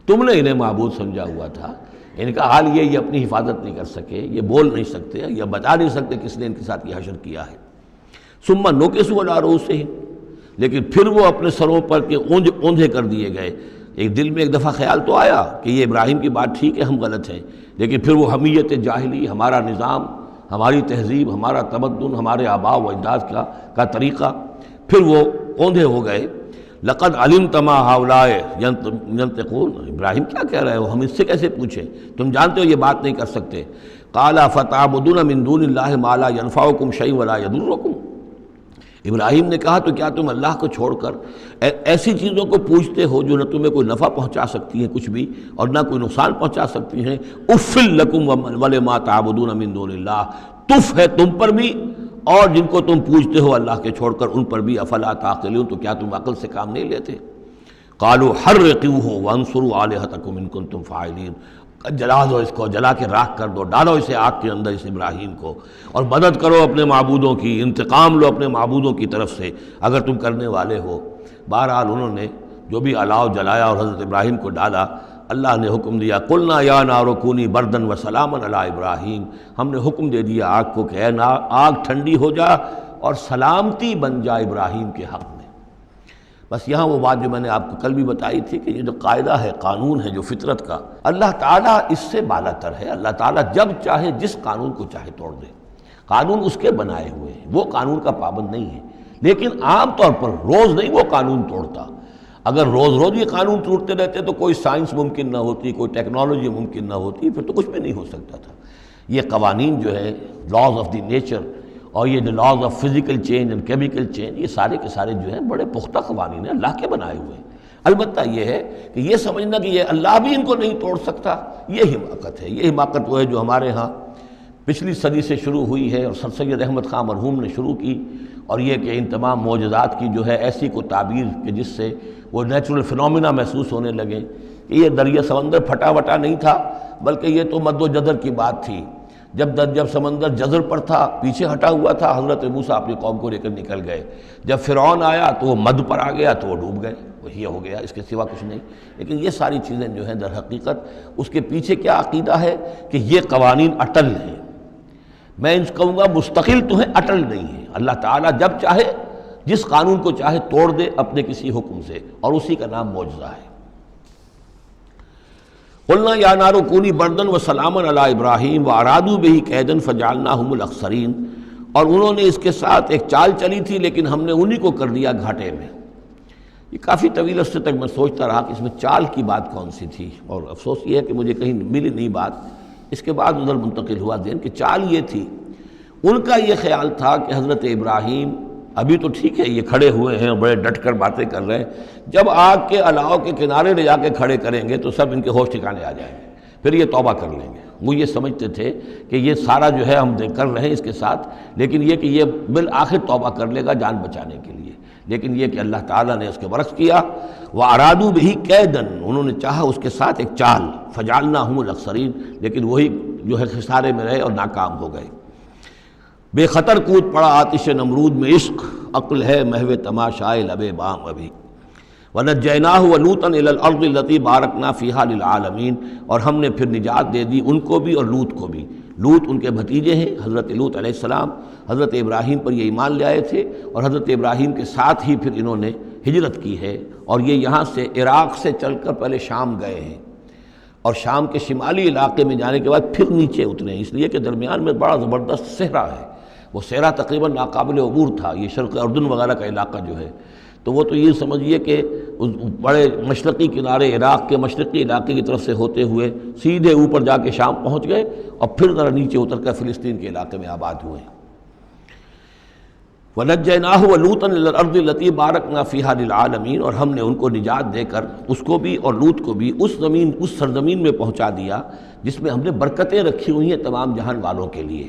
تم نے انہیں معبود سمجھا ہوا تھا۔ ان کا حال یہ اپنی حفاظت نہیں کر سکے، یہ بول نہیں سکتے، یا بتا نہیں سکتے کس نے ان کے ساتھ یہ حشر کیا ہے۔ ثم نکسوا علی رؤوسہم، لیکن پھر وہ اپنے سروں پر کے اوندھے کر دیے گئے۔ ایک دل میں ایک دفعہ خیال تو آیا کہ یہ ابراہیم کی بات ٹھیک ہے، ہم غلط ہیں، لیکن پھر وہ حمیت جاہلی، ہمارا نظام، ہماری تہذیب، ہمارا تمدن، ہمارے آباء و اجداد کا طریقہ، پھر وہ اوندھے ہو گئے۔ لقد علمت ما ہؤلاء ینطقون، ابراہیم کیا کہہ رہے ہو، ہم اس سے کیسے پوچھیں، تم جانتے ہو یہ بات نہیں کر سکتے۔ قال فتعبدون من دون اللہ ما لا ينفعکم شیئا ولا یضرکم، ابراہیم نے کہا تو کیا تم اللہ کو چھوڑ کر ایسی چیزوں کو پوچھتے ہو جو نہ تمہیں کوئی نفع پہنچا سکتی ہیں کچھ بھی، اور نہ کوئی نقصان پہنچا سکتی ہیں؟ اف لکم ولما تعبدون من دون اللہ، تف ہے تم پر بھی اور جن کو تم پوچھتے ہو اللہ کے چھوڑ کر ان پر بھی، افلا تعقلون، تو کیا تم عقل سے کام نہیں لیتے؟ قالوا حرقوه وانصروا آلہتکم ان کنتم فاعلین، جلا دو اس کو، جلا کے راکھ کر دو، ڈالو اسے آگ کے اندر اس ابراہیم کو، اور مدد کرو اپنے معبودوں کی، انتقام لو اپنے معبودوں کی طرف سے اگر تم کرنے والے ہو۔ بہرحال انہوں نے جو بھی الاؤ جلایا اور حضرت ابراہیم کو ڈالا، اللہ نے حکم دیا قلنا یا نار کونی بردن و سلاما علی ابراہیم، ہم نے حکم دے دیا آگ کو کہ اے آگ ٹھنڈی ہو جا اور سلامتی بن جا ابراہیم کے حق میں۔ بس یہاں وہ بات جو میں نے آپ کو کل بھی بتائی تھی کہ یہ جو قاعدہ ہے، قانون ہے جو فطرت کا، اللہ تعالیٰ اس سے بالا تر ہے۔ اللہ تعالیٰ جب چاہے جس قانون کو چاہے توڑ دے، قانون اس کے بنائے ہوئے ہیں، وہ قانون کا پابند نہیں ہے، لیکن عام طور پر روز نہیں وہ قانون توڑتا۔ اگر روز روز یہ قانون ٹوٹتے رہتے تو کوئی سائنس ممکن نہ ہوتی، کوئی ٹیکنالوجی ممکن نہ ہوتی، پھر تو کچھ بھی نہیں ہو سکتا تھا۔ یہ قوانین جو ہے، لاز آف دی نیچر، اور یہ جو laws of physical change and chemical change, یہ سارے کے سارے جو ہیں بڑے پختہ قوانین ہیں، اللہ کے بنائے ہوئے ہیں۔ البتہ یہ ہے کہ یہ سمجھنا کہ یہ اللہ بھی ان کو نہیں توڑ سکتا، یہ حماقت ہے۔ یہ حماقت وہ ہے جو ہمارے ہاں پچھلی صدی سے شروع ہوئی ہے اور سر سید احمد خان مرحوم نے شروع کی، اور یہ کہ ان تمام معجزات کی جو ہے ایسی کو تعبیر کہ جس سے وہ نیچرل فنومینا محسوس ہونے لگے کہ یہ دریا سمندر پھٹا وٹا نہیں تھا، بلکہ یہ تو مد و جزر کی بات تھی۔ جب سمندر جزر پر تھا، پیچھے ہٹا ہوا تھا، حضرت موسیٰ اپنی قوم کو لے کر نکل گئے۔ جب فرعون آیا تو وہ مد پر آ گیا تو وہ ڈوب گئے، وہی ہو گیا، اس کے سوا کچھ نہیں۔ لیکن یہ ساری چیزیں جو ہیں در حقیقت اس کے پیچھے کیا عقیدہ ہے کہ یہ قوانین اٹل ہیں، میں ان کہوں گا مستقل تو ہیں، اٹل نہیں ہیں۔ اللہ تعالیٰ جب چاہے جس قانون کو چاہے توڑ دے اپنے کسی حکم سے، اور اسی کا نام معجزہ ہے۔ قلنا یا نار کونی بردن و سلاما علی ابراہیم وارادوا بہ کیدا فجعلناہم الاخسرین، اور انہوں نے اس کے ساتھ ایک چال چلی تھی لیکن ہم نے انہی کو کر دیا گھاٹے میں۔ یہ کافی طویل عرصے تک میں سوچتا رہا کہ اس میں چال کی بات کون سی تھی، اور افسوس یہ ہے کہ مجھے کہیں ملی نہیں بات۔ اس کے بعد ادھر منتقل ہوا ذہن کہ چال یہ تھی، ان کا یہ خیال تھا کہ حضرت ابراہیم ابھی تو ٹھیک ہے یہ کھڑے ہوئے ہیں اور بڑے ڈٹ کر باتیں کر رہے ہیں، جب آگ کے الاؤ کے کنارے لے جا کے کھڑے کریں گے تو سب ان کے ہوش ٹھکانے آ جائیں گے، پھر یہ توبہ کر لیں گے۔ وہ یہ سمجھتے تھے کہ یہ سارا جو ہے ہم کر رہے ہیں اس کے ساتھ، لیکن یہ کہ یہ بالآخر توبہ کر لے گا جان بچانے کے لیے۔ لیکن یہ کہ اللہ تعالیٰ نے اس کے برعکس کیا، وَأَرَادُوا بِهِ كَيْدًا، انہوں نے چاہا اس کے ساتھ ایک چال، فَجَعَلْنَاهُمُ الْأَخْسَرِينَ، لیکن وہی جو ہے خسارے میں رہے اور ناکام ہو گئے۔ بے خطر کود پڑا آتش نمرود میں عشق، عقل ہے محو تماشائے لب بام ابھی۔ وَنَجَّيْنَاهُ وَلُوطًا إِلَى الْأَرْضِ الَّتِي بَارَكْنَا فِيهَا لِلْعَالَمِينَ، اور ہم نے پھر نجات دے دی ان کو بھی اور لوط کو بھی۔ لوط ان کے بھتیجے ہیں، حضرت لوط علیہ السلام حضرت ابراہیم پر یہ ایمان لے آئے تھے، اور حضرت ابراہیم کے ساتھ ہی پھر انہوں نے ہجرت کی ہے، اور یہ یہاں سے عراق سے چل کر پہلے شام گئے ہیں، اور شام کے شمالی علاقے میں جانے کے بعد پھر نیچے اترے ہیں، اس لیے کہ درمیان میں بڑا زبردست صحرا ہے۔ وہ صحرا تقریباً ناقابل عبور تھا، یہ شرق اردن وغیرہ کا علاقہ جو ہے، تو وہ تو یہ سمجھیے کہ اس بڑے مشرقی کنارے عراق کے مشرقی علاقے کی طرف سے ہوتے ہوئے سیدھے اوپر جا کے شام پہنچ گئے، اور پھر ذرا نیچے اتر کر فلسطین کے علاقے میں آباد ہوئے۔ وَنَجَّيْنَاهُ وَلُوطًا إِلَى الْأَرْضِ الَّتِي بَارَكْنَا فِيهَا لِلْعَالَمِينَ، اور ہم نے ان کو نجات دے کر اس کو بھی اور لوط کو بھی اس سرزمین میں پہنچا دیا جس میں ہم نے برکتیں رکھی ہوئی ہیں تمام جہان والوں کے لیے۔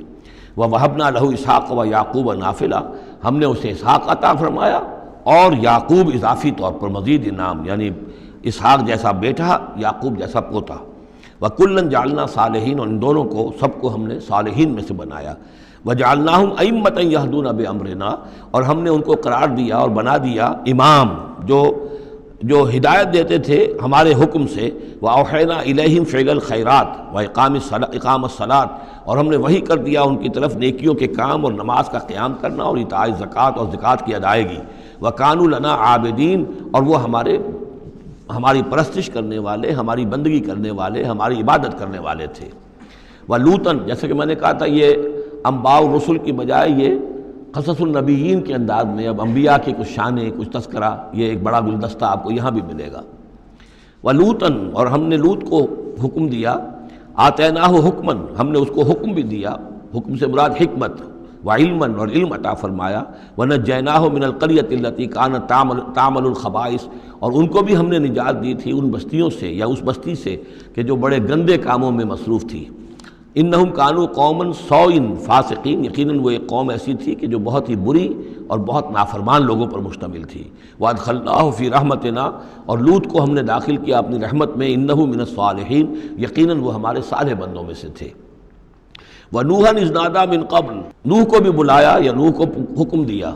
وَوَهَبْنَا لَهُ إِسْحَاقَ وَيَعْقُوبَ نَافِلَةً، ہم نے اسے اسحاق عطا فرمایا اور یعقوب اضافی طور پر مزید انعام، یعنی اسحاق جیسا بیٹا، یعقوب جیسا پوتا۔ وَكُلًّا جَعَلْنَا صَالِحِينَ، اور ان دونوں کو سب کو ہم نے صالحین میں سے بنایا۔ وَجَعَلْنَاهُمْ أَئِمَّةً يَهْدُونَ بِأَمْرِنَا، اور ہم نے ان کو قرار دیا اور بنا دیا امام جو جو ہدایت دیتے تھے ہمارے حکم سے، وَأَوْحَيْنَا إِلَيْهِمْ فِعْلَ الْخَيْرَاتِ وَإِقَامَ الصَّلَاةِ، اور ہم نے وحی کر دیا ان کی طرف نیکیوں کے کام اور نماز کا قیام کرنا اور ایتاء زکوٰۃ اور زکوٰۃ کی ادائیگی، وَكَانُوا لَنَا عَابِدِينَ، اور وہ ہماری پرستش کرنے والے، ہماری بندگی کرنے والے، ہماری عبادت کرنے والے تھے۔ وَلُوطًا، جیسے کہ میں نے کہا تھا یہ انباء الرسل کی بجائے یہ قصص النبیین کے انداز میں اب انبیاء کی کچھ شانیں، کچھ تذکرہ، یہ ایک بڑا گلدستہ آپ کو یہاں بھی ملے گا۔ وَلُوطًا، اور ہم نے لوط کو حکم دیا، آتیناہ حکمًا، ہم نے اس کو حکم بھی دیا، حکم سے مراد حکمت، وعلمًا، اور علم عطا فرمایا، وَنَجَّيْنَاهُ مِنَ الْقَرْيَةِ الَّتِي كَانَتْ تَعْمَلُ الْخَبَائِثَ، اور ان کو بھی ہم نے نجات دی تھی ان بستیوں سے یا اس بستی سے کہ جو بڑے گندے کاموں میں مصروف تھی۔ انہم کانوا قوما سوء فاسقین، یقیناً وہ ایک قوم ایسی تھی کہ جو بہت ہی بری اور بہت نافرمان لوگوں پر مشتمل تھی۔ وادخلناہ فی رحمتنا، اور لوط کو ہم نے داخل کیا اپنی رحمت میں، انہ من الصالحین، یقیناً وہ ہمارے صالح بندوں میں سے تھے۔ ونوحا اذ نادی من قبل، نوح کو بھی بلایا یا نوح کو حکم دیا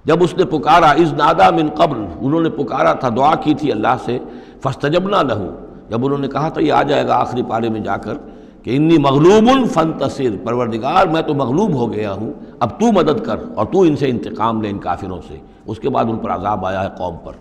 جب اس نے پکارا، اذ نادی من قبل، انہوں نے پکارا تھا، دعا کی تھی اللہ سے، فاستجبنا لہ، جب انہوں نے کہا تھا یہ آ جائے گا آخری پارے میں جا کر کہ انی مغلوب فانتصر، پروردگار میں تو مغلوب ہو گیا ہوں، اب تو مدد کر اور تو ان سے انتقام لے، ان کافروں سے۔ اس کے بعد ان پر عذاب آیا ہے قوم پر۔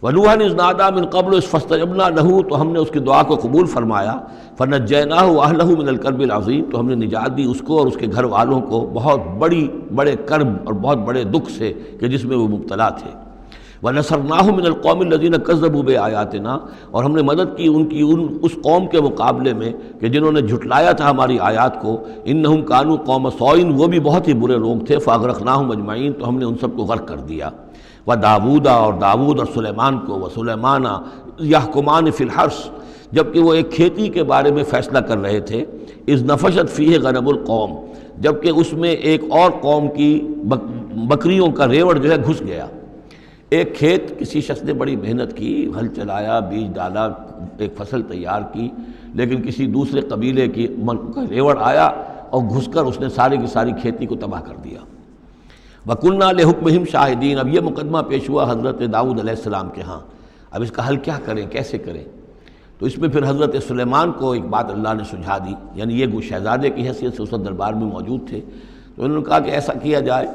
وَنُوحًا اذ نادى من قبل فاستجبنا له، تو ہم نے اس کی دعا کو قبول فرمایا، فنجیناہ واہلہ من الکرب العظیم، تو ہم نے نجات دی اس کو اور اس کے گھر والوں کو بہت بڑے کرب اور بہت بڑے دکھ سے کہ جس میں وہ مبتلا تھے۔ وَنَصَرْنَاهُ مِنَ الْقَوْمِ الَّذِينَ كَذَّبُوا بِآيَاتِنَا، اور ہم نے مدد کی اس قوم کے مقابلے میں کہ جنہوں نے جھٹلایا تھا ہماری آیات کو، إِنَّهُمْ كَانُوا قَوْمَ سَوْءٍ، وہ بھی بہت ہی برے لوگ تھے، فَأَغْرَقْنَاهُمْ أَجْمَعِينَ، تو ہم نے ان سب کو غرق کر دیا۔ وَدَاوُودَ، اور داود اور سلیمان کو، وَسُلَيْمَانَ يَحْكُمَانِ فِي الْحَرْثِ، جبکہ وہ ایک کھیتی کے بارے میں فیصلہ کر رہے تھے، اذ نفشت فیہ غنم القوم، جبکہ اس میں ایک اور قوم کی بکریوں کا ریوڑ جو ہے گھس گیا۔ ایک کھیت کسی شخص نے بڑی محنت کی، ہل چلایا، بیج ڈالا، ایک فصل تیار کی، لیکن کسی دوسرے قبیلے کی ریوڑ آیا اور گھس کر اس نے ساری کی ساری کھیتی کو تباہ کر دیا۔ وَكُنَّا لِحُكْمِهِمْ شَاهِدِينَ، اب یہ مقدمہ پیش ہوا حضرت داؤد علیہ السلام کے ہاں، اب اس کا حل کیا کریں، کیسے کریں؟ تو اس میں پھر حضرت سلیمان کو ایک بات اللہ نے سجھا دی، یعنی یہ شہزادے کی حیثیت سے اس دربار میں موجود تھے، تو انہوں نے کہا کہ ایسا کیا جائے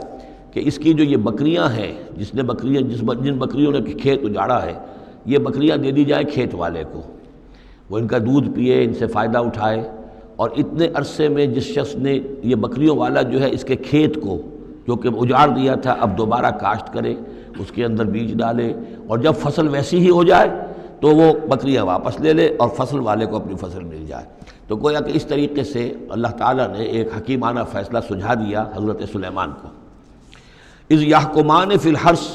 کہ اس کی جو یہ بکریاں ہیں، جن بکریوں نے کھیت اجاڑا ہے، یہ بکریاں دے دی جائیں کھیت والے کو، وہ ان کا دودھ پیے، ان سے فائدہ اٹھائے، اور اتنے عرصے میں جس شخص نے یہ بکریوں والا جو ہے اس کے کھیت کو جو کہ اجاڑ دیا تھا اب دوبارہ کاشت کرے، اس کے اندر بیج ڈالے، اور جب فصل ویسی ہی ہو جائے تو وہ بکریاں واپس لے لے اور فصل والے کو اپنی فصل مل جائے۔ تو گویا کہ اس طریقے سے اللہ تعالیٰ نے ایک حکیمانہ فیصلہ سجھا دیا حضرت سلیمان کو۔ اذ یحکمان فی الحرث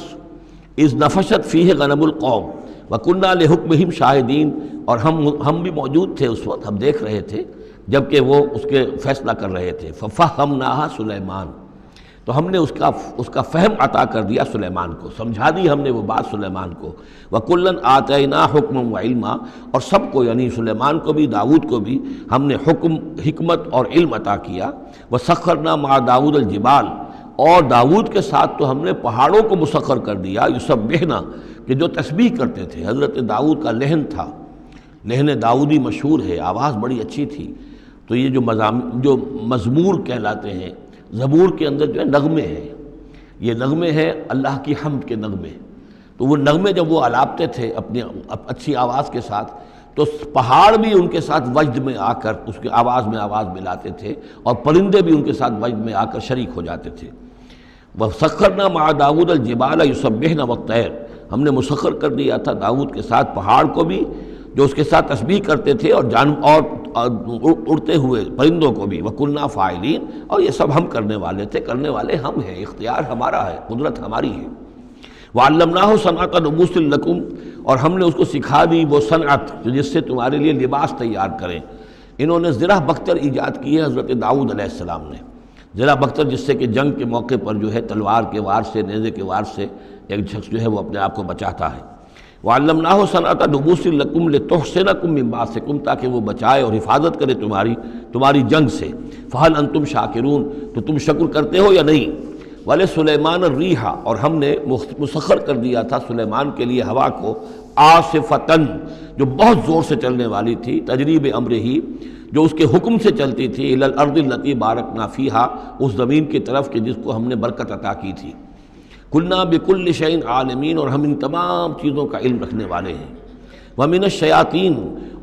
اذ نفشت فیہ غنم القوم وکننا لحکمہم شاہدین، اور ہم بھی موجود تھے اس وقت، ہم دیکھ رہے تھے جبکہ وہ اس کے فیصلہ کر رہے تھے۔ ففہمناہا سلیمان، تو ہم نے اس کا فہم عطا کر دیا سلیمان کو، سمجھا دی ہم نے وہ بات سلیمان کو۔ وَكُلًّا آتَيْنَا حُكْمًا وَعِلْمًا، اور سب کو یعنی سلیمان کو بھی داود کو بھی ہم نے حکم، حکمت اور علم عطا کیا۔ وَسَخَّرْنَا مَعَ دَاوُدَ الْجِبَالَ، اور داود کے ساتھ تو ہم نے پہاڑوں کو مسخر کر دیا، یسبحنا، کہ جو تسبیح کرتے تھے۔ حضرت داود کا لحن تھا، لحن داودی مشہور ہے، آواز بڑی اچھی تھی، تو یہ جو مزمور کہلاتے ہیں، زبور کے اندر جو ہے نغمے ہیں، یہ نغمے ہیں اللہ کی حمد کے نغمے، تو وہ نغمے جب وہ الاپتے تھے اپنی اچھی آواز کے ساتھ، تو پہاڑ بھی ان کے ساتھ وجد میں آ کر اس کے آواز میں آواز ملاتے تھے، اور پرندے بھی ان کے ساتھ وجد میں آ کر شریک ہو جاتے تھے۔ وَسَخَّرْنَا مَعَ دَاوُدَ الْجِبَالَ يُسَبِّحْنَ وَالطَّيْرَ، ہم نے مسخر کر دیا تھا داؤد کے ساتھ پہاڑ کو بھی جو اس کے ساتھ تسبیح کرتے تھے، اور اڑتے ہوئے پرندوں کو بھی۔ وَكُنَّا فَاعِلِينَ، اور یہ سب ہم کرنے والے تھے، کرنے والے ہم ہیں، اختیار ہمارا ہے، قدرت ہماری ہے۔ وَعَلَّمْنَاهُ صَنْعَةَ لُبُوسٍ لَكُمْ، اور ہم نے اس کو سکھا دی وہ صنعت جس سے تمہارے لیے لباس تیار کریں۔ انہوں نے زرہ بختر ایجاد کی ہے حضرت داؤد علیہ السلام نے، زرہ بختر جس سے کہ جنگ کے موقع پر جو ہے تلوار کے وار سے، نیزے کے وار سے ایک شخص جو ہے وہ اپنے آپ کو بچاتا ہے۔ وَعَلَّمْنَاهُ صَنْعَةَ لُبُوسٍ لَكُمْ لِتُحْصِنَكُم مِّن بَأْسِكُمْ، تاکہ وہ بچائے اور حفاظت کرے تمہاری جنگ سے۔ فَهَلْ أَنْتُمْ شَاكِرُونَ، تو تم شکر کرتے ہو یا نہیں؟ والے سلیمان الریح، اور ہم نے مسخر کر دیا تھا سلیمان کے لیے ہوا کو، عاصفتن، جو بہت زور سے چلنے والی تھی، تجریب امر ہی، جو اس کے حکم سے چلتی تھی، الی الارض التی بارکنا فیہا، اس زمین کی طرف کہ جس کو ہم نے برکت عطا کی تھی، کلنا بکل شیء عالمین، اور ہم ان تمام چیزوں کا علم رکھنے والے ہیں، ومن الشیاطین،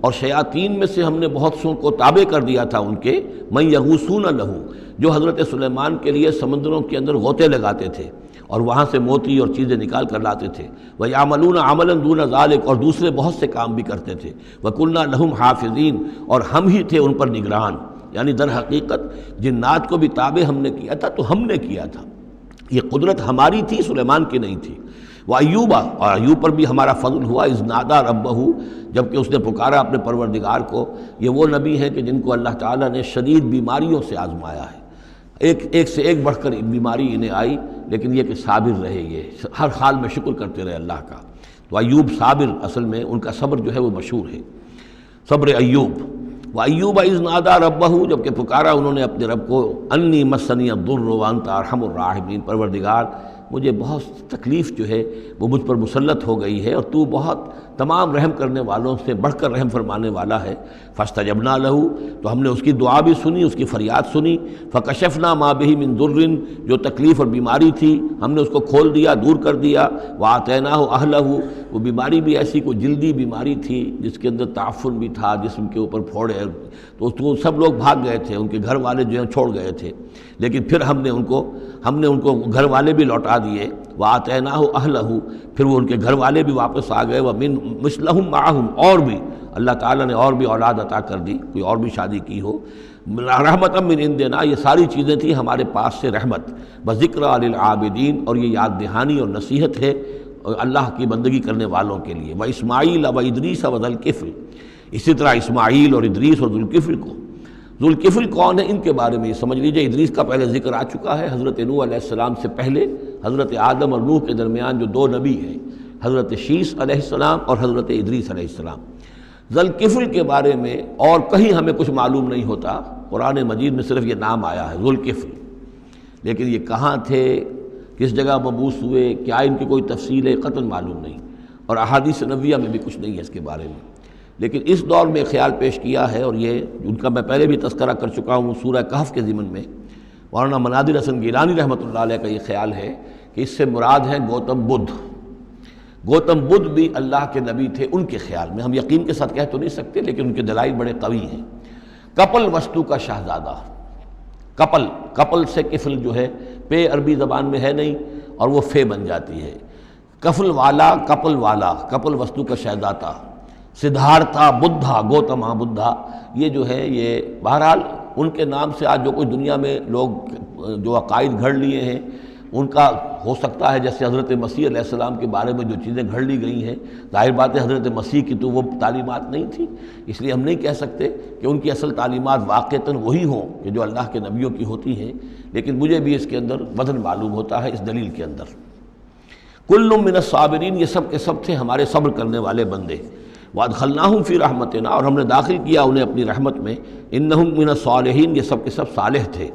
اور شیاطین میں سے ہم نے بہت سو کو تابع کر دیا تھا ان کے، من یغوصون لہ، جو حضرت سلیمان کے لیے سمندروں کے اندر غوطے لگاتے تھے اور وہاں سے موتی اور چیزیں نکال کر لاتے تھے، وَيَعْمَلُونَ عَمَلًا دُونَ ذَلِكَ، اور دوسرے بہت سے کام بھی کرتے تھے، وَكُنَّا لَهُمْ حَافِظِينَ، اور ہم ہی تھے ان پر نگران، یعنی در حقیقت جنات کو بھی تابع ہم نے کیا تھا، تو ہم نے کیا تھا، یہ قدرت ہماری تھی، سلیمان کی نہیں تھی۔ وَأَيُّوبَ، اور ایوب پر بھی ہمارا فضل ہوا، اذ نادى ربہ، جبکہ اس نے پکارا اپنے پروردگار کو۔ یہ وہ نبی ہیں کہ جن کو اللہ تعالیٰ نے شدید بیماریوں سے آزمایا ہے، ایک سے ایک بڑھ کر بیماری انہیں آئی، لیکن یہ کہ صابر رہے، یہ ہر حال میں شکر کرتے رہے اللہ کا۔ تو ایوب صابر، اصل میں ان کا صبر جو ہے وہ مشہور ہے، صبر ایوب۔ وَأَيُّوبَ إِذْ نَادَىٰ رَبَّهُ، جبکہ پکارا انہوں نے اپنے رب کو، أَنِّي مَسَّنِيَ الضُّرُّ وَأَنْتَ أَرْحَمُ الرَّاحِمِينَ، پروردگار مجھے بہت تکلیف جو ہے وہ مجھ پر مسلط ہو گئی ہے، اور تو بہت تمام رحم کرنے والوں سے بڑھ کر رحم فرمانے والا ہے۔ فَاسْتَجَبْنَا لَهُ، تو ہم نے اس کی دعا بھی سنی، اس کی فریاد سنی۔ فَكَشَفْنَا مَا بِهِ مِن ضُرٍّ، جو تکلیف اور بیماری تھی ہم نے اس کو کھول دیا، دور کر دیا۔ وَآتَيْنَاهُ أَهْلَهُ، وہ بیماری بھی ایسی کوئی جلدی بیماری تھی جس کے اندر تعفن بھی تھا، جسم کے اوپر پھوڑے، تو سب لوگ بھاگ گئے تھے، ان کے گھر والے جو ہیں چھوڑ گئے تھے، لیکن پھر ہم نے ان کو گھر والے بھی لوٹا دیے۔ وَآتَيْنَاهُ أَهْلَهُ، پھر وہ ان کے گھر والے بھی واپس آ گئے۔ وَمِن مِثْلَهُم مَّعَهُمْ، اور بھی اللہ تعالیٰ نے اور بھی اولاد عطا کر دی، کوئی اور بھی شادی کی ہو۔ رحمۃ من عندنا، یہ ساری چیزیں تھیں ہمارے پاس سے رحمت۔ وذکریٰ للعابدین، اور یہ یاد دہانی اور نصیحت ہے اللہ کی بندگی کرنے والوں کے لیے۔ واسماعیل وادریس وذوالکفل، اسی طرح اسماعیل اور ادریس اور ذوالکفل کو۔ ذوالکفل کون ہے، ان کے بارے میں یہ سمجھ لیجئے، ادریس کا پہلے ذکر آ چکا ہے، حضرت نوح علیہ السلام سے پہلے حضرت آدم اور نوح کے درمیان جو دو نبی ہیں، حضرت شیث علیہ السلام اور حضرت ادریس علیہ السلام۔ ذوالکفل کے بارے میں اور کہیں ہمیں کچھ معلوم نہیں ہوتا، قرآن مجید میں صرف یہ نام آیا ہے ذوالکفل، لیکن یہ کہاں تھے، کس جگہ مبعوث ہوئے، کیا ان کی کوئی تفصیل ہے، قطعاً معلوم نہیں، اور احادیث نبویہ میں بھی کچھ نہیں ہے اس کے بارے میں۔ لیکن اس دور میں خیال پیش کیا ہے، اور یہ ان کا میں پہلے بھی تذکرہ کر چکا ہوں سورہ کہف کے ضمن میں، مولانا منادر حسن گیلانی رحمۃ اللہ علیہ کا یہ خیال ہے کہ اس سے مراد ہے گوتم بدھ۔ گوتم بدھ بھی اللہ کے نبی تھے ان کے خیال میں، ہم یقین کے ساتھ کہہ تو نہیں سکتے، لیکن ان کے دلائل بڑے قوی ہیں۔ کپل وستو کا شہزادہ، کپل سے کفل جو ہے، پے عربی زبان میں ہے نہیں اور وہ فے بن جاتی ہے، کفل والا، کپل وستو کا شہزادہ، سدھارتھا بدھا، گوتما بدھا، یہ جو ہے یہ بہرحال ان کے نام سے آج جو کچھ دنیا میں لوگ جو عقائد گھڑ لیے ہیں، ان کا ہو سکتا ہے جیسے حضرت مسیح علیہ السلام کے بارے میں جو چیزیں گھڑ لی گئی ہیں، ظاہر بات ہے حضرت مسیح کی تو وہ تعلیمات نہیں تھی، اس لیے ہم نہیں کہہ سکتے کہ ان کی اصل تعلیمات واقعتاً وہی ہوں کہ جو اللہ کے نبیوں کی ہوتی ہیں، لیکن مجھے بھی اس کے اندر وزن معلوم ہوتا ہے اس دلیل کے اندر۔ کل من الصابرین، یہ سب کے سب تھے ہمارے صبر کرنے والے بندے۔ وادخلناہم فی رحمتنا، اور ہم نے داخل کیا انہیں اپنی رحمت میں۔ انہم من الصالحین، یہ سب کے سب صالح تھے۔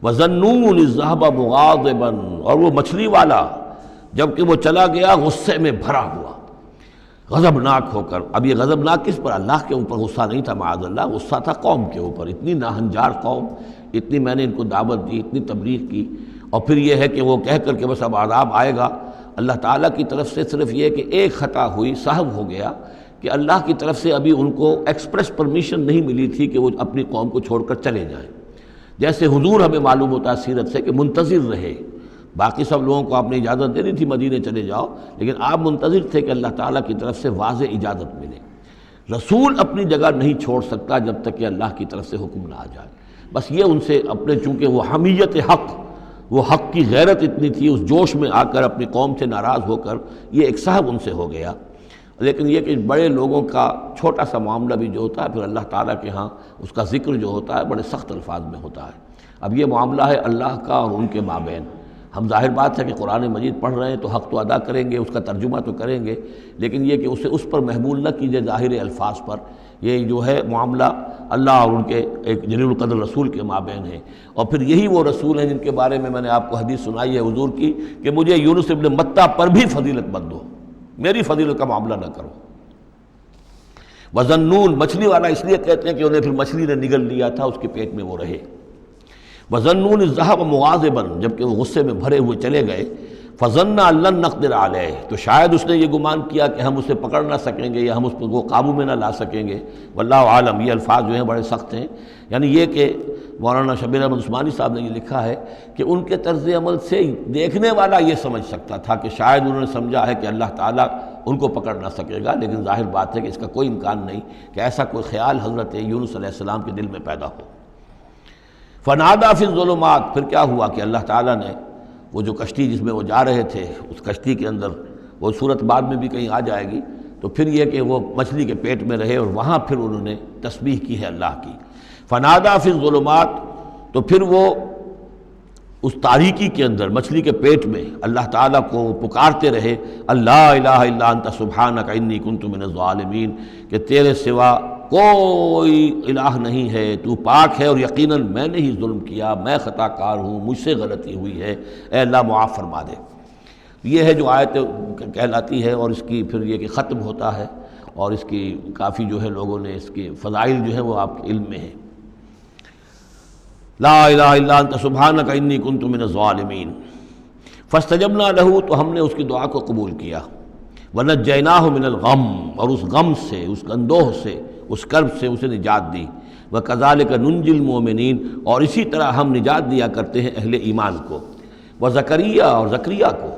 وظنون اذ ذهب مغاضبا، اور وہ مچھلی والا جب کہ وہ چلا گیا غصے میں بھرا ہوا، غضبناک ہو کر۔ اب یہ غضبناک کس پر؟ اللہ کے اوپر غصہ نہیں تھا معاذ اللہ، غصہ تھا قوم کے اوپر، اتنی ناہنجار قوم، اتنی میں نے ان کو دعوت دی، اتنی تبلیغ کی، اور پھر یہ ہے کہ وہ کہہ کر کہ بس اب عذاب آئے گا۔ اللہ تعالیٰ کی طرف سے صرف یہ کہ ایک خطا ہوئی، سہو ہو گیا کہ اللہ کی طرف سے ابھی ان کو ایکسپریس پرمیشن نہیں ملی تھی کہ وہ اپنی قوم کو چھوڑ کر چلے جائیں۔ جیسے حضور ہمیں معلوم ہوتا ہے سیرت سے کہ منتظر رہے، باقی سب لوگوں کو آپ نے اجازت دے دی تھی مدینے چلے جاؤ، لیکن آپ منتظر تھے کہ اللہ تعالیٰ کی طرف سے واضح اجازت ملے۔ رسول اپنی جگہ نہیں چھوڑ سکتا جب تک کہ اللہ کی طرف سے حکم نہ آ جائے، بس یہ ان سے اپنے، چونکہ وہ حمیت حق، وہ حق کی غیرت اتنی تھی، اس جوش میں آ کر اپنی قوم سے ناراض ہو کر یہ ایک سہو ان سے ہو گیا۔ لیکن یہ کہ بڑے لوگوں کا چھوٹا سا معاملہ بھی جو ہوتا ہے پھر اللہ تعالیٰ کے ہاں اس کا ذکر جو ہوتا ہے بڑے سخت الفاظ میں ہوتا ہے۔ اب یہ معاملہ ہے اللہ کا اور ان کے مابین، ہم ظاہر بات ہے کہ قرآن مجید پڑھ رہے ہیں تو حق تو ادا کریں گے، اس کا ترجمہ تو کریں گے، لیکن یہ کہ اسے اس پر محمول نہ کیجیے ظاہر الفاظ پر۔ یہ جو ہے معاملہ اللہ اور ان کے ایک جلیل القدر رسول کے مابین ہے، اور پھر یہی وہ رسول ہیں جن کے بارے میں نے آپ کو حدیث سنائی ہے حضور کی کہ مجھے یونس ابن متیٰ پر بھی فضیلت مت دو، میری فضیلت کا معاملہ نہ کرو۔ وذنون، مچھلی والا اس لیے کہتے ہیں کہ انہیں پھر مچھلی نے نگل لیا تھا، اس کے پیٹ میں وہ رہے۔ وظنون اذ ذهب مغاضبا، جبکہ وہ غصے میں بھرے ہوئے چلے گئے، فظن ان لن نقدر علیہ، تو شاید اس نے یہ گمان کیا کہ ہم اسے پکڑ نہ سکیں گے یا ہم اس کو قابو میں نہ لا سکیں گے۔ واللہ عالم، یہ الفاظ جو ہیں بڑے سخت ہیں، یعنی یہ کہ مولانا شبیر احمد عثمانی صاحب نے یہ لکھا ہے کہ ان کے طرز عمل سے دیکھنے والا یہ سمجھ سکتا تھا کہ شاید انہوں نے سمجھا ہے کہ اللہ تعالیٰ ان کو پکڑ نہ سکے گا، لیکن ظاہر بات ہے کہ اس کا کوئی امکان نہیں کہ ایسا کوئی خیال حضرت یونس علیہ السلام کے دل میں پیدا ہو۔ فنادا فی الظلمات، پھر کیا ہوا کہ اللہ تعالیٰ نے وہ جو کشتی جس میں وہ جا رہے تھے، اس کشتی کے اندر وہ صورت بعد میں بھی کہیں آ جائے گی، تو پھر یہ کہ وہ مچھلی کے پیٹ میں رہے اور وہاں پھر انہوں نے تسبیح کی ہے اللہ کی۔ فنادا فی الظلمات، تو پھر وہ اس تاریکی کے اندر مچھلی کے پیٹ میں اللہ تعالیٰ کو پکارتے رہے، اللہ الہ الا انت سبحانک انی کنت من الظالمین، کہ تیرے سوا کوئی الہ نہیں ہے، تو پاک ہے اور یقیناً میں نے ہی ظلم کیا، میں خطا کار ہوں، مجھ سے غلطی ہوئی ہے، اے اللہ معاف فرما دے۔ یہ ہے جو آیت کہلاتی ہے، اور اس کی پھر یہ کہ ختم ہوتا ہے، اور اس کی کافی جو ہے لوگوں نے اس کے فضائل جو ہے وہ آپ کے علم میں ہیں۔ لا الہ الا انت سبحانک انی کنت من الظالمین فاستجبنا لہ، تو ہم نے اس کی دعا کو قبول کیا، ونجیناہ من الغم، اور اس غم سے، اس اندوہ سے، اس کرب سے اسے نجات دی، وکذالک ننجی المؤمنین، اور اسی طرح ہم نجات دیا کرتے ہیں اہل ایمان کو۔ وزکریا، اور زکریا کو،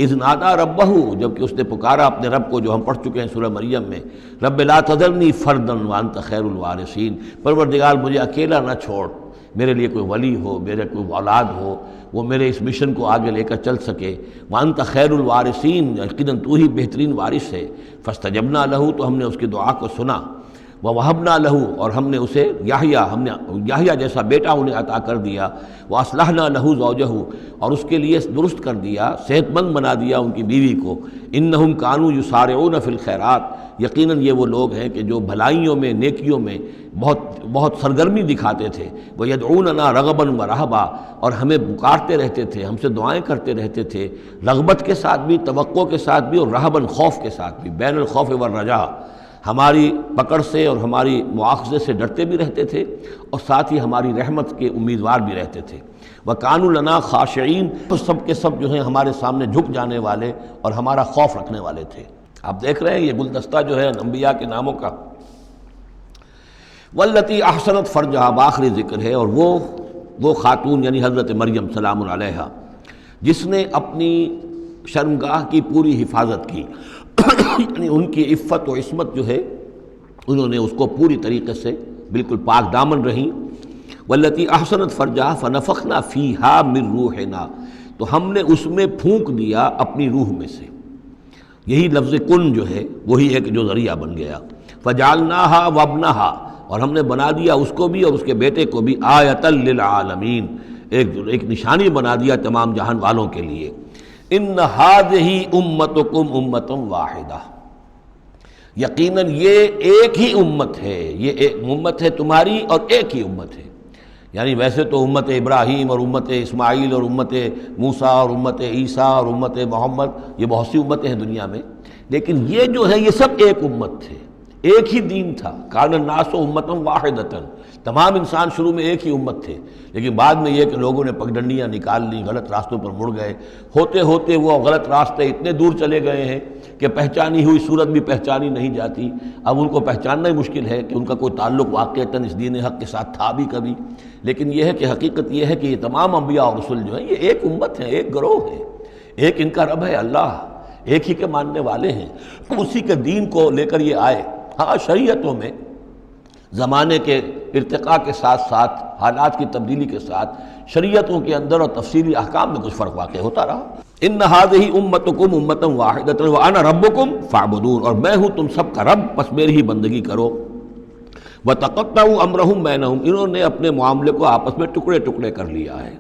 اذ نادا ربہ، جبکہ اس نے پکارا اپنے رب کو، جو ہم پڑھ چکے ہیں سورہ مریم میں، رب لا تذرنی فردا وانت خیر الوارثین، پروردگار مجھے اکیلا نہ چھوڑ، میرے لیے کوئی ولی ہو، میرے کوئی اولاد ہو، وہ میرے اس مشن کو آگے لے کر چل سکے۔ وانت خیر الوارثین، یقیناً تو ہی بہترین وارث ہے۔ فاستجبنا لہ، تو ہم نے اس کی دعا کو سنا، ووہبنا لہ، اور ہم نے اسے یحییٰ، ہم نے یحییٰ جیسا بیٹا انہیں عطا کر دیا، واصلحنا لہ زوجہ، اور اس کے لیے درست کر دیا، صحت مند بنا دیا ان کی بیوی کو۔ انہم کانوا یسارعون فی الخیرات، یقیناً یہ وہ لوگ ہیں کہ جو بھلائیوں میں، نیکیوں میں بہت سرگرمی دکھاتے تھے۔ وَيَدْعُونَنَا رَغَبًا وَرَهْبًا، اور ہمیں پکارتے رہتے تھے، ہم سے دعائیں کرتے رہتے تھے، رغبت کے ساتھ بھی، توقع کے ساتھ بھی، اور رہباً، خوف کے ساتھ بھی، بین الخوف والرجاء، ہماری پکڑ سے اور ہماری مواخذے سے ڈرتے بھی رہتے تھے، اور ساتھ ہی ہماری رحمت کے امیدوار بھی رہتے تھے۔ وَكَانُوا لَنَا خَاشِعِينَ، تو سب کے سب جو ہیں ہمارے سامنے جھک جانے والے اور ہمارا خوف رکھنے والے تھے۔ آپ دیکھ رہے ہیں یہ گلدستہ جو ہے انبیاء کے ناموں کا۔ والتی احسنت فرجہا، آخری ذکر ہے، اور وہ خاتون یعنی حضرت مریم سلام علیہا، جس نے اپنی شرمگاہ کی پوری حفاظت کی، یعنی ان کی عفت و عصمت جو ہے انہوں نے اس کو پوری طریقے سے بالکل پاک دامن رہیں۔ والتی احسنت فرجہا فنفخنا فیہا من روحنا، تو ہم نے اس میں پھونک دیا اپنی روح میں سے، یہی لفظ کن جو ہے وہی ہے کہ جو ذریعہ بن گیا۔ فجعلناہا وابنہا، اور ہم نے بنا دیا اس کو بھی اور اس کے بیٹے کو بھی آیۃ للعالمین، ایک نشانی بنا دیا تمام جہان والوں کے لیے۔ ان ہذہ امتکم امۃ واحدہ، یقیناً یہ ایک ہی امت ہے، یہ ایک امت ہے تمہاری اور ایک ہی امت ہے۔ یعنی ویسے تو امت ابراہیم اور امت اسماعیل اور امت موسیٰ اور امت عیسیٰ اور امت محمد، یہ بہت سی امتیں ہیں دنیا میں، لیکن یہ جو ہے یہ سب ایک امت تھے، ایک ہی دین تھا۔ کان الناس امۃ واحدۃ، تمام انسان شروع میں ایک ہی امت تھے، لیکن بعد میں یہ کہ لوگوں نے پگڈنڈیاں نکال لی، غلط راستوں پر مڑ گئے، ہوتے ہوتے وہ غلط راستے اتنے دور چلے گئے ہیں کہ پہچانی ہوئی صورت بھی پہچانی نہیں جاتی۔ اب ان کو پہچاننا ہی مشکل ہے کہ ان کا کوئی تعلق واقعتاً اس دین حق کے ساتھ تھا بھی کبھی۔ لیکن یہ ہے کہ حقیقت یہ ہے کہ یہ تمام انبیاء اور رسول جو ہیں یہ ایک امت ہیں، ایک گروہ ہے، ایک ان کا رب ہے اللہ، ایک ہی کے ماننے والے ہیں، اسی کے دین کو لے کر یہ آئے۔ ہاں شریعتوں میں زمانے کے ارتقاء کے ساتھ ساتھ، حالات کی تبدیلی کے ساتھ، شریعتوں کے اندر اور تفصیلی احکام میں کچھ فرق واقع ہوتا رہا۔ ان ھذہ امتکم امۃ واحدۃ وانا ربکم فاعبدون، اور میں ہوں تم سب کا رب، بس میری ہی بندگی کرو۔ وتقطعوا امرهم بینہم، انہوں نے اپنے معاملے کو آپس میں ٹکڑے ٹکڑے کر لیا ہے۔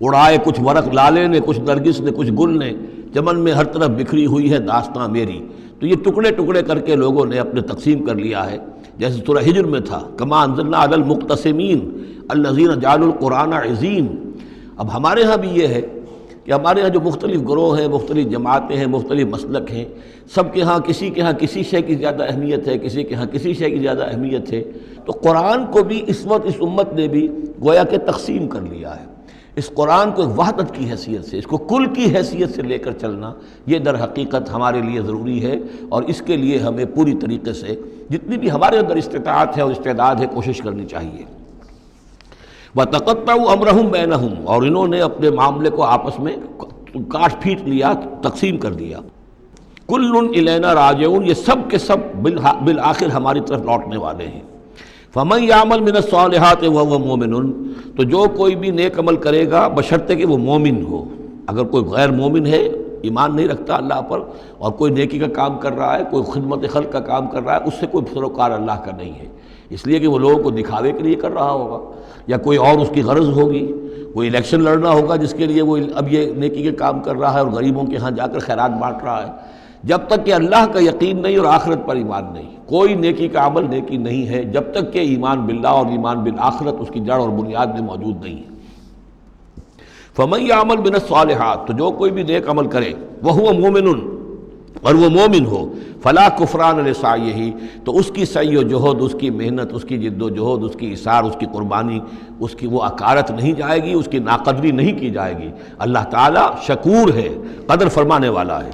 اڑائے کچھ ورق لالے نے، کچھ نرگس نے، کچھ گل نے، چمن میں ہر طرف بکھری ہوئی ہے داستاں میری۔ تو یہ ٹکڑے ٹکڑے کر کے لوگوں نے اپنے تقسیم کر لیا ہے، جیسے سورہ ہجر میں تھا کما انزلنا علی المقتسمین الذین جعلوا القرآن عظیم۔ اب ہمارے ہاں بھی یہ ہے کہ ہمارے ہاں جو مختلف گروہ ہیں، مختلف جماعتیں ہیں، مختلف مسلک ہیں، سب کے ہاں کسی شے کی زیادہ اہمیت ہے، کسی کے ہاں کسی شے کی زیادہ اہمیت ہے۔ تو قرآن کو بھی اس وقت اس امت نے بھی گویا کہ تقسیم کر لیا ہے۔ اس قرآن کو ایک وحدت کی حیثیت سے، اس کو کل کی حیثیت سے لے کر چلنا، یہ در حقیقت ہمارے لیے ضروری ہے، اور اس کے لیے ہمیں پوری طریقے سے جتنی بھی ہمارے اندر استطاعت ہے اور استعداد ہے کوشش کرنی چاہیے۔ وَتَقَطَّعُوا أَمْرَهُمْ بَيْنَهُمْ، اور انہوں نے اپنے معاملے کو آپس میں کاٹ پھینٹ لیا، تقسیم کر دیا۔ كُلٌّ إِلَيْنَا رَاجِعُونَ، یہ سب کے سب بالآخر ہماری طرف لوٹنے والے ہیں۔ فَمَن يَعْمَلْ مِنَ الصَّالِحَاتِ وَهُوَ مُؤْمِنٌ، تو جو کوئی بھی نیک عمل کرے گا بشرطے کہ وہ مومن ہو۔ اگر کوئی غیر مومن ہے، ایمان نہیں رکھتا اللہ پر، اور کوئی نیکی کا کام کر رہا ہے، کوئی خدمت خلق کا کام کر رہا ہے، اس سے کوئی سروکار اللہ کا نہیں ہے، اس لیے کہ وہ لوگوں کو دکھاوے کے لیے کر رہا ہوگا، یا کوئی اور اس کی غرض ہوگی، کوئی الیکشن لڑنا ہوگا جس کے لیے وہ اب یہ نیکی کے کام کر رہا ہے اور غریبوں کے ہاں جا کر خیرات بانٹ رہا ہے۔ جب تک کہ اللہ کا یقین نہیں اور آخرت پر ایمان نہیں، کوئی نیکی کا عمل نیکی نہیں ہے جب تک کہ ایمان باللہ اور ایمان بالآخرت اس کی جڑ اور بنیاد میں موجود نہیں ہے۔ فَمَن يَعْمَلْ مِنَ الصَّالِحَاتِ، تو جو کوئی بھی نیک عمل کرے وَهُوَ مُؤْمِنٌ، اور وہ مومن ہو، فَلَا كُفْرَانَ لِسَعْيِهِ، تو اس کی سعی و جہد، اس کی محنت، اس کی جد و جہد، اس کی اثار، اس کی قربانی، اس کی وہ اکارت نہیں جائے گی، اس کی ناقدری نہیں کی جائے گی۔ اللہ تعالیٰ شکور ہے، قدر فرمانے والا ہے۔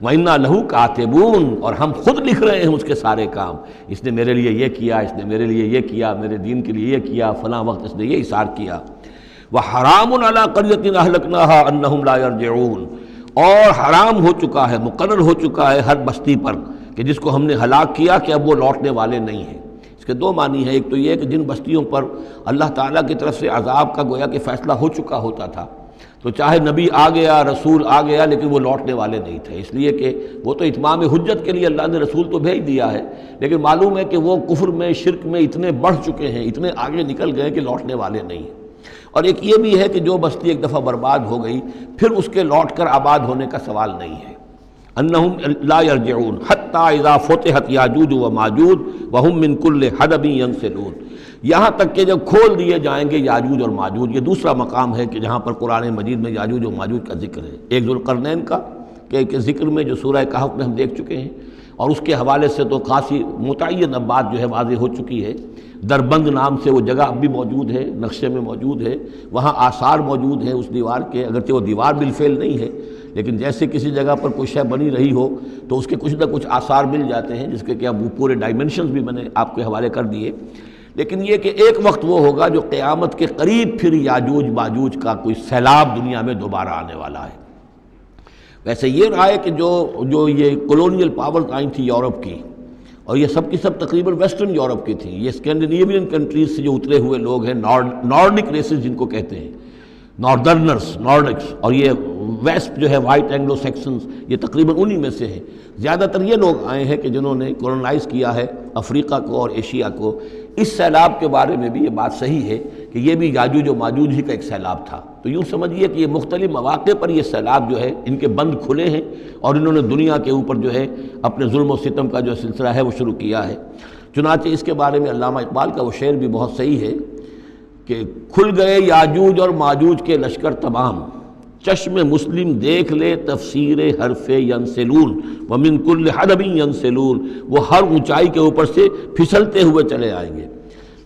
وَإِنَّا لَهُ كَاتِبُونَ، اور ہم خود لکھ رہے ہیں اس کے سارے کام، اس نے میرے لیے یہ کیا، اس نے میرے لیے یہ کیا، میرے دین کے لیے یہ کیا، فلاں وقت اس نے یہ اثار کیا۔ وَحَرَامٌ عَلَىٰ قَرْيَةٍ أَهْلَكْنَاهَا أَنَّهُمْ لَا يَرْجِعُونَ، اور حرام ہو چکا ہے، مقرر ہو چکا ہے ہر بستی پر کہ جس کو ہم نے ہلاک کیا کہ اب وہ لوٹنے والے نہیں ہیں۔ اس کے دو معنی ہیں، ایک تو یہ کہ جن بستیوں پر اللہ تعالیٰ کی طرف سے عذاب کا گویا کہ فیصلہ ہو چکا ہوتا تھا، تو چاہے نبی آ گیا، رسول آ گیا، لیکن وہ لوٹنے والے نہیں تھے، اس لیے کہ وہ تو اتمام حجت کے لیے اللہ نے رسول تو بھیج دیا ہے، لیکن معلوم ہے کہ وہ کفر میں، شرک میں اتنے بڑھ چکے ہیں، اتنے آگے نکل گئے کہ لوٹنے والے نہیں ہیں۔ اور ایک یہ بھی ہے کہ جو بستی ایک دفعہ برباد ہو گئی پھر اس کے لوٹ کر آباد ہونے کا سوال نہیں ہے۔ انہم لا یرجعون حتی اذا فتحت یاجوج و ماجوج وہم من کل حدب ینسلون، یہاں تک کہ جب کھول دیے جائیں گے یاجوج اور ماجوج۔ یہ دوسرا مقام ہے کہ جہاں پر قرآن مجید میں یاجوج و ماجوج کا ذکر ہے، ایک ذوالقرنین کا کہ ذکر میں جو سورہ کہف میں ہم دیکھ چکے ہیں، اور اس کے حوالے سے تو خاصی متعین اب بات جو ہے واضح ہو چکی ہے۔ دربند نام سے وہ جگہ اب بھی موجود ہے، نقشے میں موجود ہے، وہاں آثار موجود ہیں اس دیوار کے، اگرچہ وہ دیوار بالفعل نہیں ہے، لیکن جیسے کسی جگہ پر کوئی شے بنی رہی ہو تو اس کے کچھ نہ کچھ آثار مل جاتے ہیں، جس کے کہ اب وہ پورے ڈائمنشنز بھی میں نے آپ کے حوالے کر دیے۔ لیکن یہ کہ ایک وقت وہ ہوگا جو قیامت کے قریب پھر یاجوج ماجوج کا کوئی سیلاب دنیا میں دوبارہ آنے والا ہے۔ ویسے یہ رہا ہے کہ جو یہ کولونیل پاورز آئی تھی یورپ کی، اور یہ سب کی سب تقریباً ویسٹرن یورپ کی تھیں، یہ اسکینڈینیوین کنٹریز سے جو اترے ہوئے لوگ ہیں، نارڈک ریسز جن کو کہتے ہیں، ناردرنرز، نارڈکس، اور یہ ویسٹ جو ہے وائٹ اینگلو سیکسنز، یہ تقریباً انہی میں سے ہیں۔ زیادہ تر یہ لوگ آئے ہیں کہ جنہوں نے کولونائز کیا ہے افریقہ کو اور ایشیا کو۔ اس سیلاب کے بارے میں بھی یہ بات صحیح ہے کہ یہ بھی یاجوج و ماجوج ہی کا ایک سیلاب تھا۔ تو یوں سمجھیے کہ یہ مختلف مواقع پر یہ سیلاب جو ہے ان کے بند کھلے ہیں، اور انہوں نے دنیا کے اوپر جو ہے اپنے ظلم و ستم کا جو سلسلہ ہے وہ شروع کیا ہے۔ چنانچہ اس کے بارے میں علامہ اقبال کا وہ شعر بھی بہت صحیح ہے کہ کھل گئے یاجوج اور ماجوج کے لشکر تمام، چشم مسلم دیکھ لے تفسیر حرف ینسلون ومن کل حدب ینسلون، وہ ہر اونچائی کے اوپر سے پھسلتے ہوئے چلے آئیں گے۔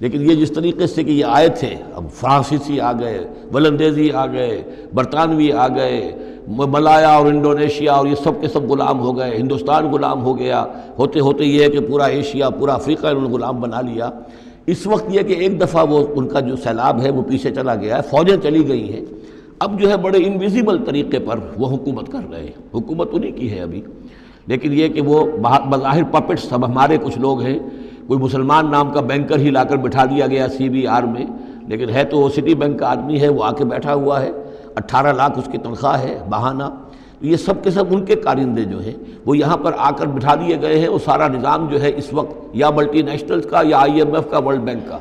لیکن یہ جس طریقے سے کہ یہ آئے تھے، اب فرانسیسی آ گئے، ولندیزی آ گئے، برطانوی آ گئے، ملایا اور انڈونیشیا، اور یہ سب کے سب غلام ہو گئے، ہندوستان غلام ہو گیا، ہوتے ہوتے یہ ہے کہ پورا ایشیا، پورا افریقہ انہوں نے غلام بنا لیا۔ اس وقت یہ کہ ایک دفعہ وہ ان کا جو سیلاب ہے وہ پیچھے چلا گیا ہے، فوجیں چلی گئی ہیں، اب جو ہے بڑے انویزیبل طریقے پر وہ حکومت کر رہے ہیں، حکومت انہی کی ہے ابھی، لیکن یہ کہ وہ بظاہر پپٹس سب ہمارے کچھ لوگ ہیں، کوئی مسلمان نام کا بینکر ہی لا کر بٹھا دیا گیا CBR میں، لیکن ہے تو وہ سٹی بینک کا آدمی ہے، وہ آ کے بیٹھا ہوا ہے، 18 لاکھ اس کی تنخواہ ہے بہانہ۔ یہ سب کے سب ان کے کارندے جو ہیں وہ یہاں پر آ کر بٹھا دیے گئے ہیں، وہ سارا نظام جو ہے اس وقت یا ملٹی نیشنلز کا یا IMF کا، ورلڈ بینک کا،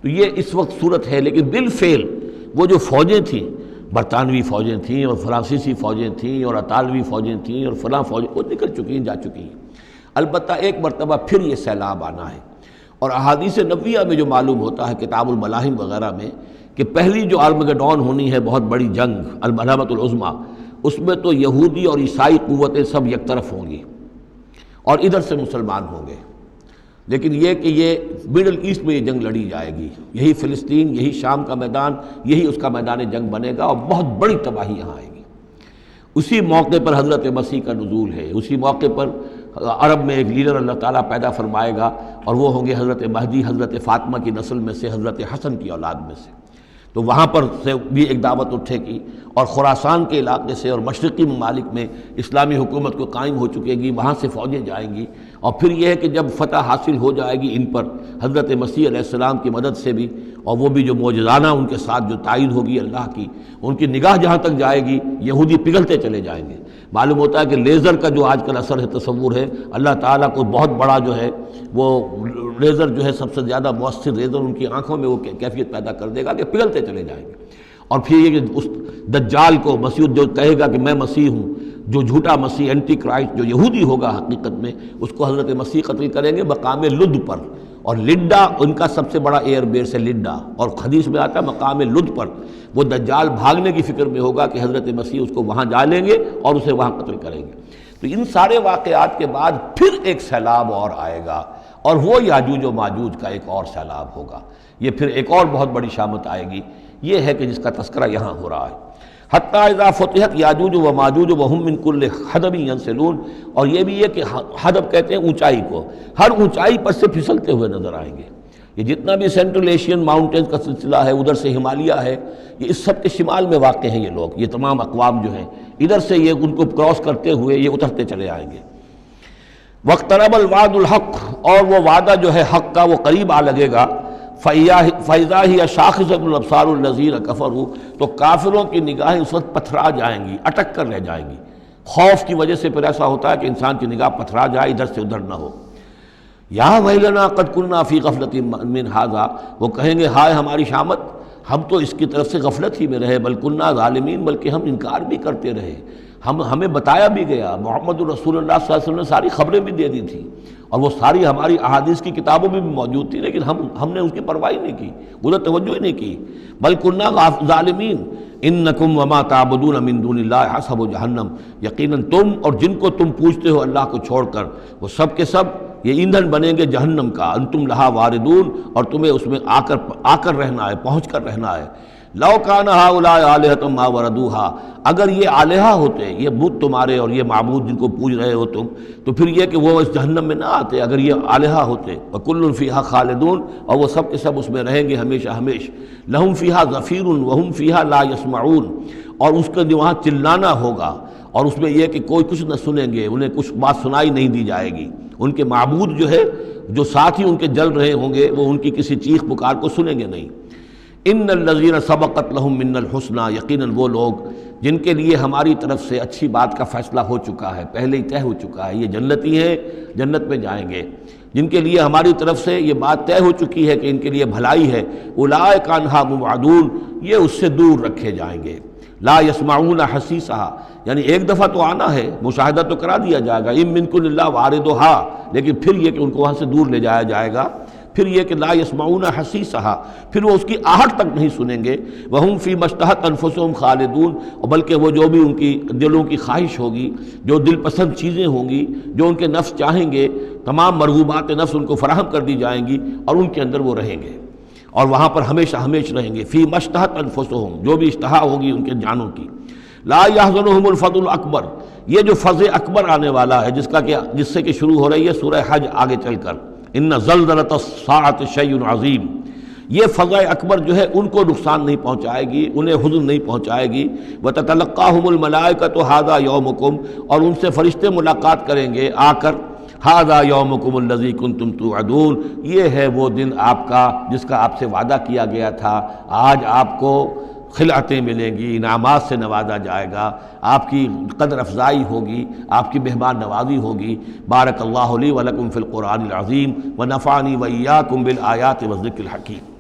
تو یہ اس وقت صورت ہے۔ لیکن بالفعل وہ جو فوجیں تھیں برطانوی فوجیں تھیں اور فرانسیسی فوجیں تھیں اور اطالوی فوجیں تھیں اور فلاں فوجیں، وہ نکل چکی ہیں، جا چکی ہیں۔ البتہ ایک مرتبہ پھر یہ سیلاب آنا ہے، اور احادیث نبویہ میں جو معلوم ہوتا ہے کتاب الملاحم وغیرہ میں کہ پہلی جو آرمگڈون ہونی ہے، بہت بڑی جنگ الملحمۃ العظمیٰ، اس میں تو یہودی اور عیسائی قوتیں سب یک طرف ہوں گی اور ادھر سے مسلمان ہوں گے، لیکن یہ کہ یہ مڈل ایسٹ میں یہ جنگ لڑی جائے گی، یہی فلسطین، یہی شام کا میدان، یہی اس کا میدان جنگ بنے گا، اور بہت بڑی تباہی یہاں آئے گی۔ اسی موقع پر حضرت مسیح کا نزول ہے، اسی موقع پر عرب میں ایک لیڈر اللہ تعالیٰ پیدا فرمائے گا، اور وہ ہوں گے حضرت مہدی، حضرت فاطمہ کی نسل میں سے، حضرت حسن کی اولاد میں سے۔ تو وہاں پر سے بھی ایک دعوت اٹھے گی، اور خراسان کے علاقے سے اور مشرقی ممالک میں اسلامی حکومت کو قائم ہو چکے گی، وہاں سے فوجیں جائیں گی، اور پھر یہ ہے کہ جب فتح حاصل ہو جائے گی ان پر حضرت مسیح علیہ السلام کی مدد سے بھی، اور وہ بھی جو معجزانہ ان کے ساتھ جو تائید ہوگی اللہ کی، ان کی نگاہ جہاں تک جائے گی یہودی پگھلتے چلے جائیں گے۔ معلوم ہوتا ہے کہ لیزر کا جو آج کل اثر ہے، تصور ہے، اللہ تعالیٰ کو بہت بڑا جو ہے وہ لیزر جو ہے سب سے زیادہ مؤثر لیزر ان کی آنکھوں میں وہ کیفیت پیدا کر دے گا کہ پگھلتے چلے جائیں گے۔ اور پھر یہ کہ اس دجال کو مسیح جو کہے گا کہ میں مسیح ہوں، جو جھوٹا مسیح اینٹی کرائسٹ جو یہودی ہوگا حقیقت میں، اس کو حضرت مسیح قتل کریں گے مقام لد پر، اور لڈا ان کا سب سے بڑا ایئر بیس ہے لڈا، اور حدیث میں آتا ہے مقام لد پر وہ دجال بھاگنے کی فکر میں ہوگا کہ حضرت مسیح اس کو وہاں جا لیں گے اور اسے وہاں قتل کریں گے۔ تو ان سارے واقعات کے بعد پھر ایک سیلاب اور آئے گا، اور وہ یاجوج و ماجوج کا ایک اور سیلاب ہوگا، یہ پھر ایک اور بہت بڑی شامت آئے گی، یہ ہے کہ جس کا تذکرہ یہاں ہو رہا ہے۔ حتیٰ اذا فتحت یاجوج و ماجوج وہم من کل حدب ینسلون، اور یہ بھی ہے کہ حدب کہتے ہیں اونچائی کو، ہر اونچائی پر سے پھسلتے ہوئے نظر آئیں گے۔ یہ جتنا بھی سینٹرل ایشین ماؤنٹینز کا سلسلہ ہے، ادھر سے ہمالیہ ہے، یہ اس سب کے شمال میں واقع ہیں یہ لوگ، یہ تمام اقوام جو ہیں ادھر سے یہ ان کو کراس کرتے ہوئے یہ اترتے چلے آئیں گے۔ واقترب الوعد الحق، اور وہ وعدہ جو ہے حق کا وہ قریب آ لگے گا۔ فَإِذَا هِيَ شَاخِصَةُ الْأَبْصَارُ الَّذِينَ كَفَرُوا، تو کافروں کی نگاہیں اس وقت پتھرا جائیں گی، اٹک کر رہ جائیں گی۔ خوف کی وجہ سے پھر ایسا ہوتا ہے کہ انسان کی نگاہ پتھرا جائے، ادھر سے ادھر نہ ہو۔ یا ویلنا قد کنا فی غفلۃ من ھذا، وہ کہیں گے ہائے ہماری شامت، ہم تو اس کی طرف سے غفلت ہی میں رہے، بل کنا ظالمین، بلکہ ہم انکار بھی کرتے رہے، ہمیں بتایا بھی گیا، محمد رسول اللہ صلی اللہ علیہ وسلم نے ساری خبریں بھی دے دی تھی، اور وہ ساری ہماری احادیث کی کتابوں میں بھی موجود تھی، لیکن ہم نے اس کی پرواہ نہیں کی، ادھر توجہ ہی نہیں کی۔ بل کنا ظالمین انکم وما تعبدون من دون اللہ حسب جہنم، یقیناً تم اور جن کو تم پوجتے ہو اللہ کو چھوڑ کر، وہ سب کے سب یہ ایندھن بنیں گے جہنم کا، انتم لہا واردون، اور تمہیں اس میں آ کر رہنا ہے، پہنچ کر رہنا ہے۔ لو کان ہؤلاء آلہۃ ما وردوہا، اگر یہ آلہہ ہوتے، یہ بت تمہارے اور یہ معبود جن کو پوج رہے ہو تم، تو پھر یہ کہ وہ اس جہنم میں نہ آتے اگر یہ آلہہ ہوتے۔ وکل فیہا خالدون، اور وہ سب کے سب اس میں رہیں گے ہمیشہ ہمیش۔ لہم فیہا زفیر وہم فیہا لا یسمعون، اور اس کے وہاں چلانا ہوگا، اور اس میں یہ کہ کوئی کچھ نہ سنیں گے، انہیں کچھ بات سنائی نہیں دی جائے گی۔ ان کے معبود جو ہے، جو ساتھ ہی ان کے جل رہے ہوں گے، وہ ان کی کسی چیخ پکار کو سنیں گے نہیں۔ ان الذین سبقت لہم من الحسنی، یقیناً وہ لوگ جن کے لیے ہماری طرف سے اچھی بات کا فیصلہ ہو چکا ہے، پہلے ہی طے ہو چکا ہے، یہ جنتی ہیں، جنت میں جائیں گے، جن کے لیے ہماری طرف سے یہ بات طے ہو چکی ہے کہ ان کے لیے بھلائی ہے، اولئک عنہا مبعدون، یہ اس سے دور رکھے جائیں گے۔ لا یسمعون حسیسہا، یعنی ایک دفعہ تو آنا ہے، مشاہدہ تو کرا دیا جائے گا، ان منکم الا واردھا، لیکن پھر یہ کہ ان کو وہاں سے دور لے جایا جائے گا۔ پھر یہ کہ لا یسمعون حسیسہا، پھر وہ اس کی آہٹ تک نہیں سنیں گے۔ وہم فی ما اشتہت انفسہم خالدون، اور بلکہ وہ جو بھی ان کی دلوں کی خواہش ہوگی، جو دل پسند چیزیں ہوں گی، جو ان کے نفس چاہیں گے، تمام مرغوبات نفس ان کو فراہم کر دی جائیں گی، اور ان کے اندر وہ رہیں گے، اور وہاں پر ہمیشہ ہمیشہ رہیں گے۔ فی ما اشتہت انفسہم، جو بھی اشتہا ہوگی ان کے جانوں کی۔ لا یحزنہم الفزع الاکبر، یہ جو فزع اکبر آنے والا ہے، جس سے کہ شروع ہو رہی ہے سورہ حج آگے چل کر، ان زلزلۃ الساعۃ شیء عظیم، یہ فزع اکبر جو ہے ان کو نقصان نہیں پہنچائے گی، انہیں حزن نہیں پہنچائے گی۔ وتتلقاہم الملائکۃ ھذا یومکم، اور ان سے فرشتے ملاقات کریں گے آ کر، ھذا یومکم الذی کنتم توعدون، یہ ہے وہ دن آپ کا جس کا آپ سے وعدہ کیا گیا تھا، آج آپ کو خلعتیں ملیں گی، انعامات سے نوازا جائے گا، آپ کی قدر افزائی ہوگی، آپ کی مہمان نوازی ہوگی۔ بارک اللہ لی ولکم فی القرآن العظیم ونفعنی وإیاکم بالآیات والذکر الحکیم۔